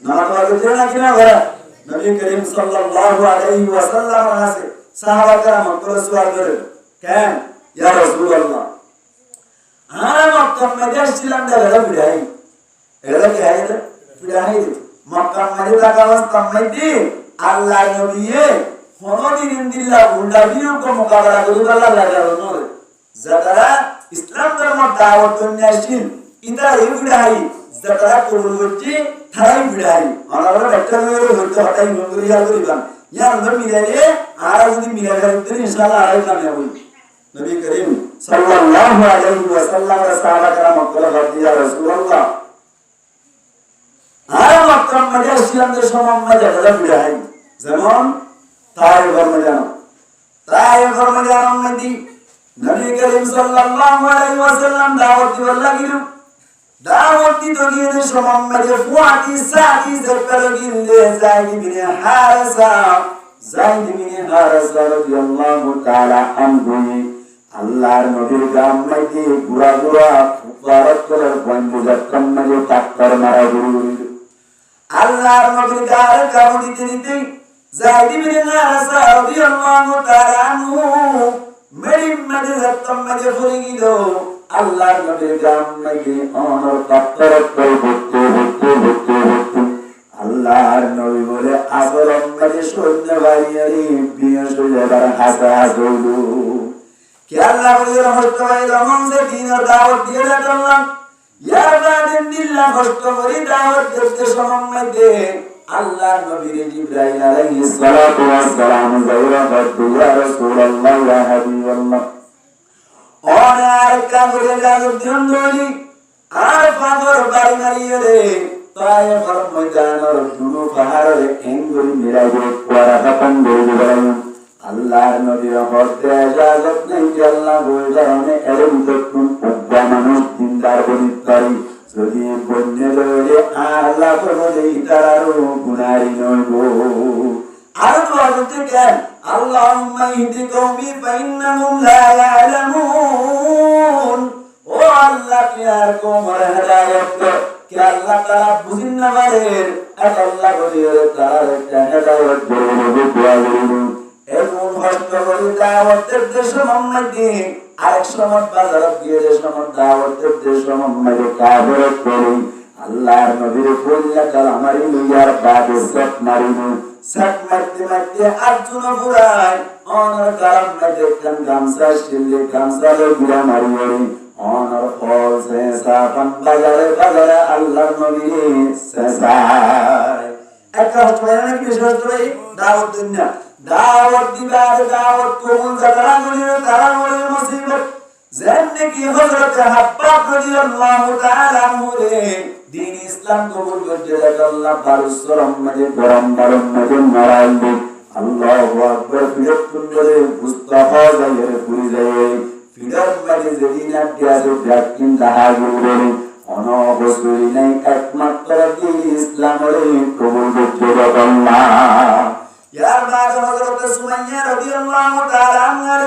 নামাজ পড়তে না কিনা করে নবী করিম সাল্লাল্লাহু আলাইহি ওয়াসাল্লাম আছে সাহাবা کرام করে সুয়াল করে কেন ইয়া রাসূলুল্লাহ আর মক্কা মধ্যে ছিলাম দাদা বিড়াই এরা কি হয় বিড়াই মক্কা মধ্যে থাকা অবস্থা মধ্যে আল্লাহ নবীয়ে কোনদিন ইনদিল্লাহ উল্টা বিরুদ্ধ মোকাবেলা করে আল্লাহ লাগালো নয় যারা ইসলাম ধর্ম দাওয়াত নিয়ে আসেন ইদা এই বিড়াই যারা কবুল করছে তারাই বিড়াই আমরা একটা হইতে হঠাৎ মঙ্গলিয়া করিবান ইয়া আমরা মিলাইলে আর যদি মিলাইলে ইনশাআল্লাহ আরাই কামে হই নবী করিম সাল্লাল্লাহু আলাইহি ওয়াসাল্লাম এর সাহাবা کرام বলে ইয়া রাসূলুল্লাহ আর মক্কা মধ্যে ইসলামের সময় যারা বিড়াই যেমন তায়েফের মধ্যে নবী করিম সাল্লাল্লাহু আলাইহি ওয়াসাল্লাম দাওয়াত দিতে গিয়ে সময় মধ্যে ফুয়াতি সাদি জেপেল গিলে যাইদ বিন হারিসা রাদিয়াল্লাহু তাআলা আনহু আল্লাহর নবীর গ্রাম মধ্যে ঘোরা মুবারক করে বন্ধু যখন মধ্যে টাক্কর মারা শুরু আল্লাহর নবীর গায়ে কামড় দিতে যাইদ বিন হারিসা রাদিয়াল্লাহু তাআলা আনহু মেরিম মধ্যে যখন মধ্যে পড়ে গেল আল্লাহর নবীর গ্রাম মধ্যে অনর টাক্কর করে বসতে আল্লাহর নবী বলে আসরম মধ্যে সৈন্য বাহিনী বিয়ে সুজাবার হাসা হাসলু কি আল্লাহ বলে রহমতই রহম সে দিনের দাওয়াত দিয়ে রাখলাম ইয়া বাদিন দিল্লাহ কষ্ট করে দাওয়াত দিতে সময় দে আল্লাহর নবী জিবরাইল আলাইহিস সালাতু ওয়াস সালাম যাওরা ইয়া রাসূলুল্লাহ ইয়া হাবিবাল্লাহ আর কাগরে দাওয়াত দিনলি আর পাগর বাড়ি মারিয়ে রে তায়েফের ময়দানের দুনো পাহাড়ে এঙ্গুরি মিলাইবে কোরা কাপন গড়ে আল্লাহর নবীর হতে ইজাজত নেই আল্লাহ বললেন এরম দেখুন উগ্র মানুষ দিনদার বনিতারি যদি বন্যে লইলে আল্লাহ বলে তারারও গুনারি নইব আর বলতে কেন আল্লাহুম্মা ইহদি কওমি ফাইন্নাহুম লা ইয়ালামুন ও আল্লাহ প্যার কোমর হেদায়েত কে আল্লাহ তাআলা বুঝিন না পারেন আল্লাহ বলে তারা হেদায়েত বলে দোয়া করুন এমন কষ্ট করে দাওয়াতের দেশ মধ্যে আরেক সময় বাজারে গিয়ে যে সময় দাওয়াতের দেশ মধ্যে কাবরত করি আল্লাহর নবীর কইলা কাল আমারি লইয়ার বাদে সব মারিনু সাত মারতে মারতে আর্জুন ফুরায় অনর কারণ মাঝে কান গামসা শিলে গামসা লে গুড়া মারি মারি অনর ফল সেসা পান বাজারে বাজারে আল্লাহর নবী সেসায় একটা হচ্ছে নাকি বিশেষ করে দাওয়াত দুনিয়া দাওয়াত দিবার দাওয়াত কবুল যারা গলির তারা মরে মুসিবত যেমনি কি হযরত হাব্বাব রাদিয়াল্লাহু তাআলা আনহু দিন ইসলাম কবুল করতে আল্লাহ পারস্পরম মাঝে গরম গরম মাঝে নারায়ণ আল্লাহু আকবার ফিরত তুললে মুস্তাফা জায়ের পুরি যায় ফিরত মাঝে যেদিন আদিয়াছে ব্যাকিন দাহাগুরে অনবসরি নাই একমাত্র দিন ইসলামের কবুল করতে আল্লাহ ইয়ার বাদ হযরত সুমাইয়া রাদিয়াল্লাহু তাআলা আনহা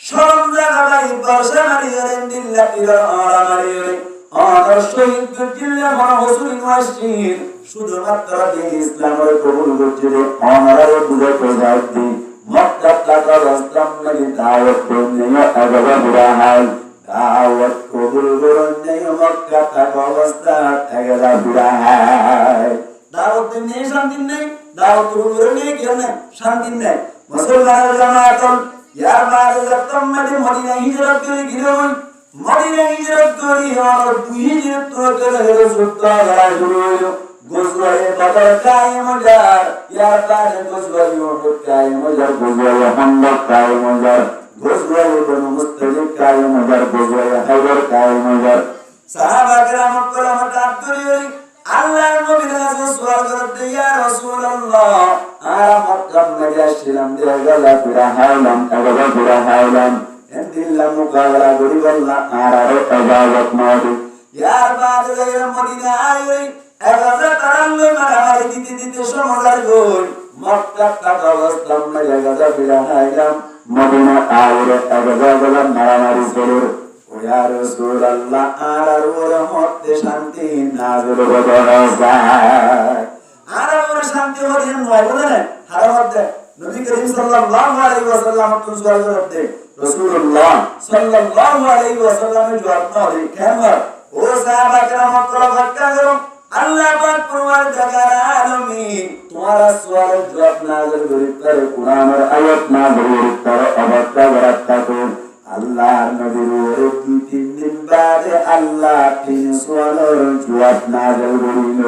শরম জাগাই বর্ষা মারিয়েন দিল্লা পিরা আরা মারিয়েন আর শহীদ দিল্লা মা হুসুন ওয়াসির শুধুমাত্র দিন ইসলামের কবুল করতে অনার বুঝে প্রজাতি মক্কা টাকা রাস্তাম লাগি দাওয়াত করনে আগবা বুড়া হাল দাওয়াত কবুল করনে মক্কা টাকা রাস্তা আগবা বুড়া হাল দাওয়াত নেই শান্তি নেই দাওয়াত কবুল করনে কেন শান্তি নেই মুসলমানের জামাত ইয়ার বাদে যখন মদিনা হিজরত করে গিয়েছেন মদিনা হিজরত করে আর দুই হিজরত করে রাসূলুল্লাহ শুরু হলো গোসওয়ায়ে বদর কায়েম যার ইয়ার বাদে গোসওয়ায়ে উহুদ কায়েম যার গোসওয়ায়ে হামদা কায়েম যার গোসওয়ায়ে বনু মুস্তালিক কায়েম যার গোসওয়ায়ে খায়বার কায়েম যার সাহাবা کرام কলম তাকদুরি আল্লাহর নবীর কাছে সওয়াল করতে ইয়া রাসূলুল্লাহ আর মক্কা মদিনাশিলাম দেগালা পুরা হাইলাম আগবা পুরা হাইলাম এদিল্লা মুকাবলা করি বললা আর ইবাদত মাদি ইয়ার বাদে মদিনা আই এগাজা তারাঙ্গে মারামারি দিতে দিতে সমজার গোল মক্কা টাকা অবস্থান এগাজা পুরা হাইলাম মদিনা আইরে এগাজা গলা মারামারি চলে ইয়া রাসূলুল্লাহ আর রহমতে শান্তি নাযিল হয়েছে আর শান্তি হয়ে নয় বলেন হারামতে নবী করিম সাল্লাল্লাহু আলাইহি ওয়াসাল্লাম তুজওয়াজ করতে রাসূলুল্লাহ সাল্লাল্লাহু আলাইহি ওয়াসাল্লাম জবাব করে কেন ও সাহাবা کرام করা ভাক্কা করো আল্লাহ পাক পরওয়ারদিগার আলামিন তোমার সওয়ালের জবাব নাযিল করে কুরআনের আয়াত নাযিল করে অবস্থা রাখতো আল্লাহর নবীর দুই তিন দিন বাদে আল্লাহ তিন সওয়ালের জবাব নাযিল করিল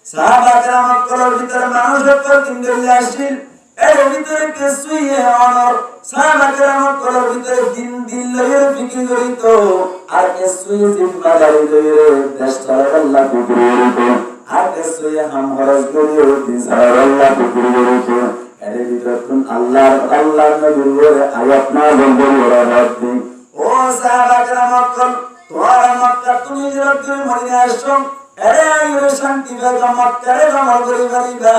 সাহাবা کرام করার ভিতরে মানুষ সকল তিন দিন আসিল এর ভিতরে কিছুই অনর সাহাবা کرام করার ভিতরে দিন দিন লয়ের ফিকির করিত আর কিছুই জিম্মাদারি লয়ের দেশটার আল্লাহ ফিকির করিত আর কিছুই হাম খরচ করিও দিন সারা আল্লাহ ফিকির করিত এর ভিতরে কোন আল্লাহর নবীর আয়াত না বন্ধ করা হচ্ছে ও সাহাবা کرام তোমার মক্কা তুমি হিজরত করে মদিনা আসছো এরে আইরে শান্তি বেগম মক্কারে আমল করি পারিবা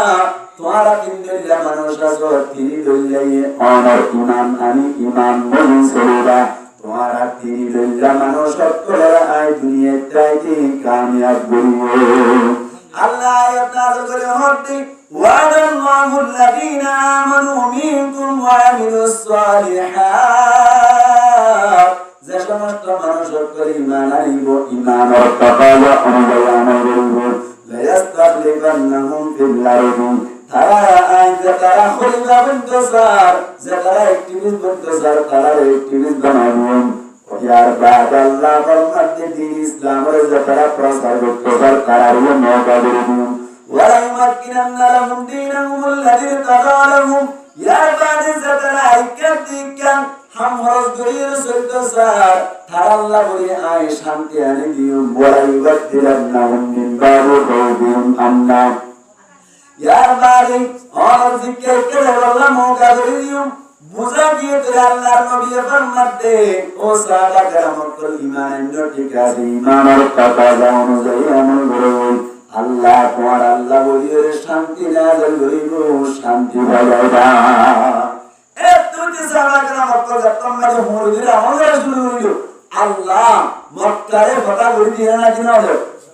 তোমারা কিনদিল্লা মানুষ আসো তিনি দইলাই অনর ইমান আনি ইমান বলি সরিবা তোমারা তিনি দইল্লা মানুষ সকলের আই দুনিয়ায় চাইতে কামিয়াব করিও আল্লাহ আয়াত নাযিল করে হতে ওয়াদাল্লাহু আল্লাযীনা আমানু মিনকুম ওয়া আমিলুস সালিহাত যে সমস্ত মানুষ সকল ঈমান আনিব ঈমান ও তাকওয়া অনুযায়ী আমল করিব লায়াস্তাখলিফান্নাহুম ফিল আরদি তারা তারা খলিফা বনতেছার যে তারা অ্যাক্টিভিস্ট বনতেছার তারা অ্যাক্টিভিস্ট বানাবেন ইয়ার বাদ আল্লাহ ফরমাতে দিন ইসলামের যে তারা প্রচার করতেছার তারা হলো মওকা দিবেন ওয়া ইমাক্কিনান্না লাহুম দীনাহুম আল্লাযী তারা লাহুম ইয়ার বাদ যে তারা আইকাতিকান হাম হরজ গরির সৈতসার তারা আল্লাহ বলে আয় শান্তি আনি দিও বড়াই বাদিলাম নাহুম মিন বাবু কওবিন আমনা ইয়ার বাদে আর জিকির করে আল্লাহ মওকা দিও বুঝা দিয়ে তো আল্লাহর নবী ফরমাতে ও সাহাবা کرام কল ঈমান ঠিক আছে ঈমানের তাকাজা অনুযায়ী আমল করো আল্লাহ তোমার আল্লাহ বলিয়ে শান্তি নাযিল করিব শান্তি বাজাইবা এতটি সাহাবা کرام কল তোমাদের মুরিদরা আমল শুরু হইল আল্লাহ মক্কারে কথা বলি দিয়ে না কিনা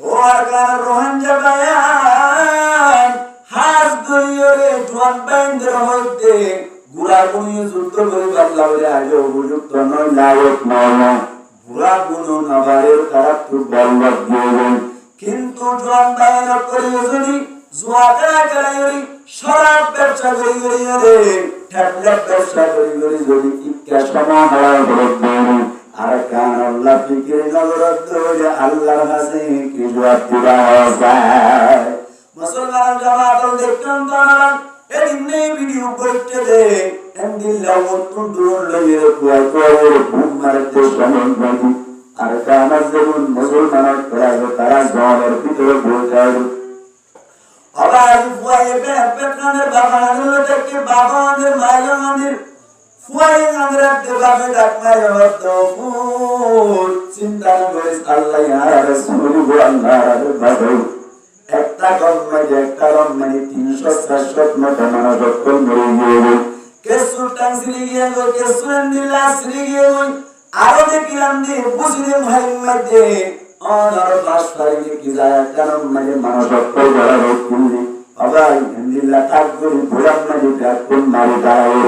ও আর কার রোহানজা বায়ান হাজ গইরে জোয়ান বাইন্দ্র হইতে বুড়া গুনি যুদ্ধ করে বাল্লা বলে আজও উপযুক্ত নয় লায়ক নয় বুড়া গুনো নবারের তারা খুব বলবৎ দিবেন কিন্তু জোয়ান বাইন্দ্র করে যদি জুয়া খেলা করি, শরাব ব্যবসা করি রে, ট্যাবলেট ব্যবসা করি যদি ইচ্ছা সময় হয় আর কান আল্লাহ ফিকির নজরত ধরে আল্লাহর কাছে কি জবাব দিবা যায়। মুসলমান জামাত দেখতাম তারা এদিনে ভিডিও করতে দে এন্দিল লাউতুন দূর লইয়ে কুয়ায় কুয়ায় ঘুম মারতে সময় বাকি আর কানার যেমন মুসলমানের করাবে তারা জলের ভিতরে ভরে যায়। আবার ফুয়ায়ে বেকানের বাবানের থেকে বাবানের মায়ের ফুয়ায়ে আমাদের দেবাকে ডাকমায় হতো চিন্তা করিস আল্লাহ আর রাসূল আল্লাহর বাবা একটা গম্মানে 300-400 মতো মানুষ যখন মরে গিয়ে কেসু টাংসিলি গিয়ে কেসু নিলা শ্রী গিয়ে আরো দেখিলাম যে বুঝলে ভাই মধ্যে অনার বাস পাইলে কি যায় কারণ মানে মানুষ যখন যারা রক্ষুলি আবার নিলা থাকবে ঘোরাম না যেটা কোন মারি দাঁড়ায়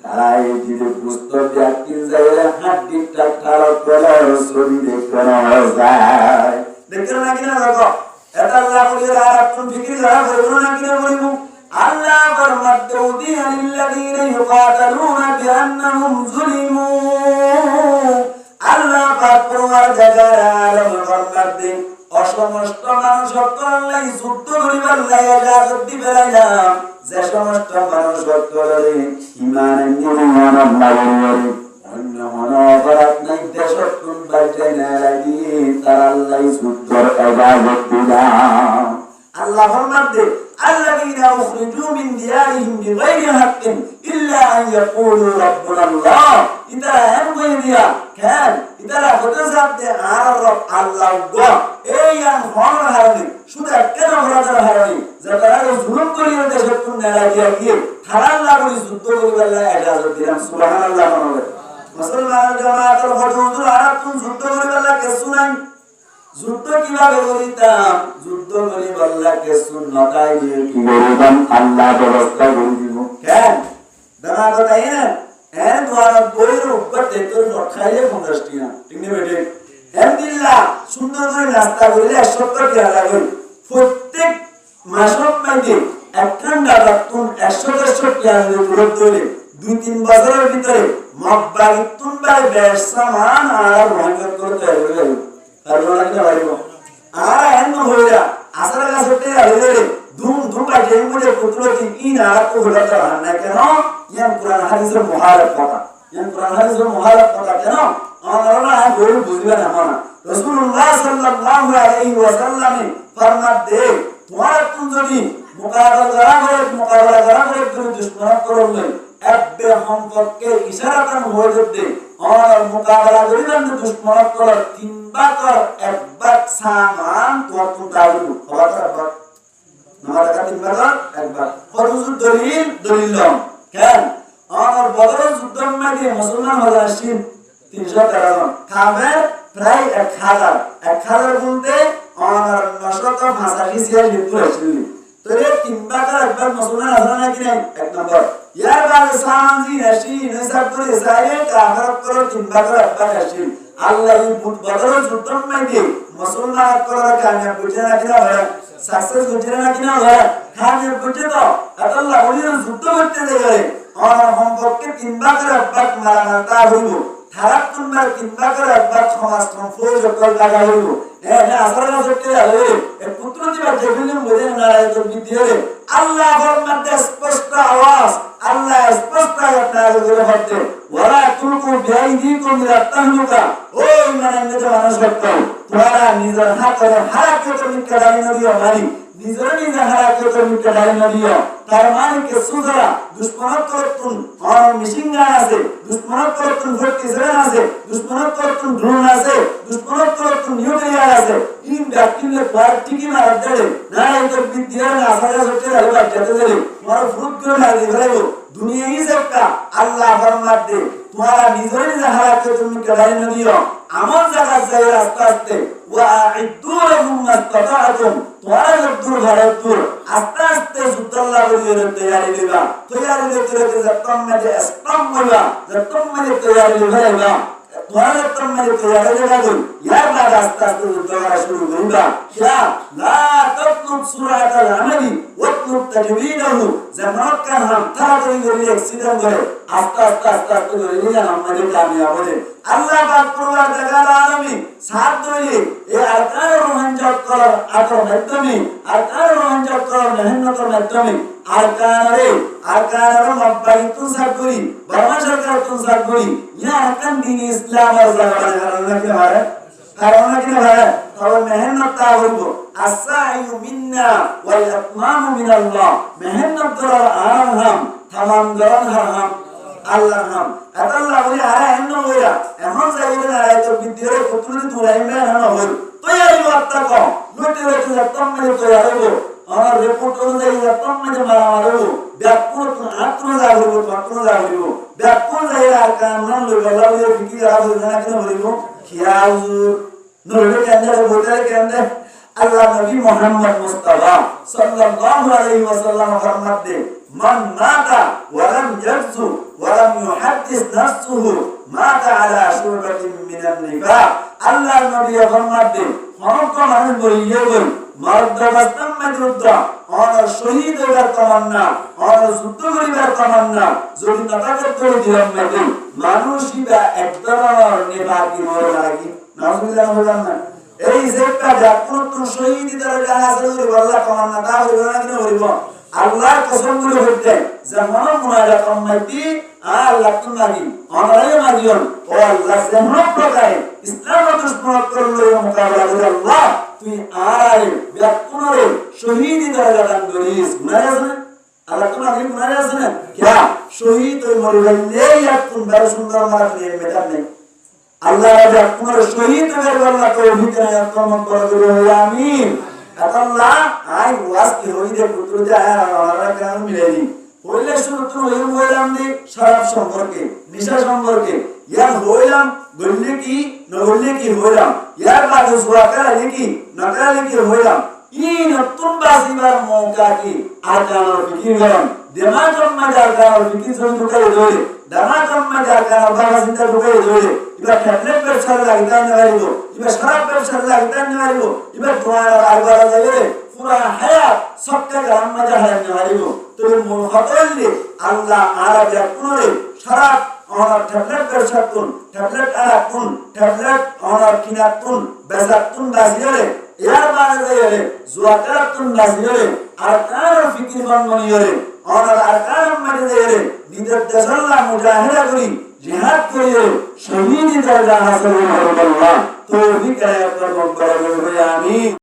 তারাই যে পুস্তক ব্যক্তি যায় হাড্ডি টাকা কলার ছবি দেখতে না যায় দেখতে না কিনা দেখো এটা আল্লাহ বলে আর আপনি ফিকির করা করবেন না কিনা বলিব আল্লাহ ফরমাতে উদিয়া লিল্লাযিনা ইউকাতালুনা বিআন্নাহুম যুলিমু আল্লাহ পাক পরমার জায়গার আলম ফরমাতে অসমস্ত মানুষ সকলে যুদ্ধ করিবার লাগা জাগত দিবেলাম যে সমস্ত মানুষ সকলে ঈমান নিয়ে আল্লাহ অন্য মনে অপরাধ নাই দেশত কোন বাজে না লাগি তার আল্লাহ যুদ্ধর ইবাদত দিলাম আল্লাহ ফরমাতে আল্লাযীনা উখরিজু মিন দিয়ারিহিম বিগাইরি হাক্কিন ইল্লা আন ইয়াকুলু রাব্বুনা আল্লাহ ইতারা এম কই দিয়া কেন ইতারা হতে যাতে আর রব আল্লাহ গো এই আম হন হারনি শুধু কেন হরাদার হারনি যারা জুলুম করিয়া দেশত কোন না লাগিয়া গিয়ে হারাল লাগি যুদ্ধ করিবার লাগা ইজাজত দিলাম সুবহানাল্লাহ মানবে মুসলমান জামাতের হুজুর আর তুমি যুদ্ধ করিবার লাগা কিছু নাই যুদ্ধ কিভাবে করিতাম যুদ্ধ করিবার লাগা কিছু নটাই দিয়ে কি করিতাম আল্লাহ ব্যবস্থা করে দিব কেন দাঁড়া তাই না এর দ্বারা বইয়ের উপর তেতর খাইলে 50 টাকা ঠিক নেই বেটে আলহামদুলিল্লাহ সুন্দর করে নাস্তা করলে 170 টাকা লাগে প্রত্যেক মাসের মধ্যে একখানা রাতুন 100-150 টাকা করে ধরে 2-3 বছরের ভিতরে মক্বাই তুনবাই বেশমান আর ভয়ঙ্কর করতে হবে আর ওনাকে বাইব আর এমন হইরা আসলে কাছে হইলে ধুম ধুম কাটে মুড়ে পুত্রটি ইন আর তো হলাটা না কেন ইয়ান কুরআন হাদিসের মুহারফ কথা ইয়ান কুরআন হাদিসের মুহারফ কথা কেন আমরা গরু বুঝবে না মানা রাসূলুল্লাহ সাল্লাল্লাহু আলাইহি ওয়াসাল্লাম ফরমাত দে তোমার তুমি যদি মোকাবেলা করে তুমি দুশমন করলে একবে সম্পর্কে ইশারাতান হয়ে দে আর মোকাবেলা করিবেন দুশমন করার তিনবার একবার সামান তোমার তুমি দাঁড়াবো হওয়ার একবার নামাজ কাছে তিনবার একবার ফরজুল দলিল কেন আর বদর যুদ্ধের মধ্যে মুসলমান হলো 313 জন কাফের প্রায় 1000 বলতে আর 985 সিয়ার মৃত্যু হয়েছিল তোরে তিনবার একবার মুসলমান আছে নাকি নাই এক নম্বর ইয়ার বাদে সামানজি রাশি নসাব করে ইসরায়েল কাফের করে তিনবার একবার রাশি আল্লাহ এই বদর যুদ্ধের মধ্যে মুসলমান করার কামিয়াব বুঝে নাকি না হয় সাকসেস বুঝে নাকি না হয় কামিয়াব বুঝে তো আল্লাহ ওই যুদ্ধ করতে দেয় আর সম্পর্কে তিনবার একবার মারা তা হইব খারাপ তুলবার তিনবার একবার সমাজ ফৌজ কল লাগা হইব না আসলে সত্যি আছে এ পুত্র দিবা যেগুলো বলে না তো বিদ্যে আল্লাহ ফরমাতে স্পষ্ট আওয়াজ আল্লাহ স্পষ্ট আপনার বলে হচ্ছে ওয়ালা তুলকু বিআইদিকুম ইলা তাহলুকা ওই মানে নিজে মানুষ করতে তোমরা নিজের হাতে হারাকে তুমি কাটাই নদিও মারি নিজের নিজে হারাকে তুমি কাটাই নদিও তার মানে কে সুদরা দুশমনত করতুন আর মিশিংগা আছে দুশমনত করতুন ভর্তি জেন আছে দুশমনত করতুন ড্রোন আছে দুশমনত করতুন নিউক্লিয়ার আছে ইন ব্যক্তিলে পার্টি কি মার দেলে না এই তো বিদ্যা না আসলে সত্যি আল্লাহ যেতে দেলে তোমার ফুট করে না দিবাইবো দুনিয়া ই সবকা আল্লাহ ফরমাত দে তোমারা নিজের নিজে হারাকে তুমি কাটাই নদিও আমল জায়গা যায় রাস্তা আস্তে ওয়া আইদু লাহুম মাস্তাতাতুম তোরা যদ্দুর ভারতুর আস্তে আস্তে যুদ্ধল্লাহ বলিয়ে তৈরি দিবা তৈরি দিতে যতম মধ্যে স্টম হইবা যতম মধ্যে তৈরি হইবা তোমার তোমার তৈরি জায়গা কই ইয়ার বাদ আস্তে আস্তে যুদ্ধ করা শুরু করিবা ইয়া লা তাতলুব সূরাতাল আমালি ওয়াতলুব তাজবিদাহু জামাত কান হাম তাড়াতাড়ি করে অ্যাক্সিডেন্ট করে আস্তে আস্তে আস্তে আস্তে করে নিয়ে আমাদের কামিয়াব হবে আল্লাহ পাক পরওয়ারদিগার আলামিন সাথ দিলে এই আরকান রোহানজাত করার আতর মাধ্যমে আরকান রোহানজাত করার মেহনতের মাধ্যমে আরকানের মব্বাইতুন সাকরি বাবা সরকার তুন সাকরি ইয়া আরকান দিন ইসলাম আর জাগার কারণ কি ভাই তাও মেহনত তা হইব আসাইউ মিন্না ওয়াল ইতমামু মিনাল্লাহ মেহনত করার আরহাম tamam দরন হারাম আল্লাহ নাম আল্লাহ বলি আরে এন্ন হইরা এখন যাইবে না আয় তো বিদ্যুরে পুতুলি তুলাইবে না হল তৈরি করতে কো নটি রতে যতম মানে তৈরি হইব আমার রিপোর্ট অনুযায়ী যতম মানে মারা মারব ব্যাকুল আত্ম যাইব আত্ম যাইব ব্যাকুল যাই আর কাম না লইব আল্লাহ ফিকি রাব না কেন বলিব খিয়াল নরবে কেন বলতে কেন আল্লাহ নবী মুহাম্মদ মুস্তাফা সাল্লাল্লাহু আলাইহি ওয়াসাল্লাম ফরমাত দে মান মাতা ওয়া লাম ইয়ারসু ওয়া লাম ইউহাদ্দিস নাফসুহু মাতা আলা শুবাতিন মিনান নিফাক আল্লাহ নবী ফরমাত দে সমস্ত মানুষ বলিয়ে বল মারদাবাস্তাম মাদুদ্দা আর শহীদ হওয়ার তামান্না আর যুদ্ধ করিবার তামান্না যদি নাটাকে করে দিলাম মানে মানুষইবা একদম নেবাকি মরে লাগি নাউজুবিল্লাহ বলেন না এই যেটা যখন তুমি শহীদ দ্বারা জানা আছে আল্লাহ তামান্না তা হইবে না কিনা হইব আল্লাহর কসম করে বলতে যেমন মুনাজা কমাইতি আল্লাহ তোমাগি অনরাই মাগিয়ন ও আল্লাহ যেমন প্রকারে ইসলাম দুশ্মন করলে মোকাবেলা করে আল্লাহ তুই আয় ব্যাকুনরে শহীদ দ্বারা দান করিস মুনাজা না আল্লাহ তোমাগি মুনাজা আছে না क्या শহীদ ওই মরে গেলে এখন বড় সুন্দর মারা নিয়ে মেটার নেই আল্লাহ রাজা তোমার শহীদ হয়ে আল্লাহ তৌফিক দেয় আত্মমত করে আমিন আল্লাহ আই ওয়াজ কি হইরে পুত্র যায় আমরা কেন মিলাইনি হইলে শুরু তুমি হইম হইলাম দি শরাব সম্পর্কে নিশা সম্পর্কে ইয়ার হইলাম গল্লে কি নগল্লে কি হইলাম ইয়ার বাদে সুয়াকার কি নকালে কি হইলাম ই নতুন বাসিবার মৌকা কি আরকানের ফিকির গরম দিমাগ মধ্যে আরকানের ফিকির সব ঢুকাই ধরে দিমাগ মধ্যে আরকানের ভাবা চিন্তা ঢুকাই ধরে ইবা ট্যাবলেট ব্যবসা লাগিতে নিবারিব ইবা শরাব ব্যবসা লাগিতে নিবারিব ইবা তোমার আরবারা যাবে পুরা হায়াত সবকে গ্রাম মধ্যে হায়াত নিবারিব তুমি মূল হতলে আল্লাহ আরবে কোনরে শরাব আর ট্যাবলেট ব্যবসা কোন ট্যাবলেট আর কোন ট্যাবলেট আর কিনা কোন বেজাতুন বাজিরে ইয়ার বারে যাইরে জুয়াকাতুন বাজিরে আরকান ফিকির বনমনিরে আর আরকান মধ্যে যাইরে নিদের দেশাল্লাহ মুজাহিদা করি জিহাদ করিয়ে শহীদ দরজা হাসিল করব আল্লাহ তৌফিক আয়াত করব আমিন।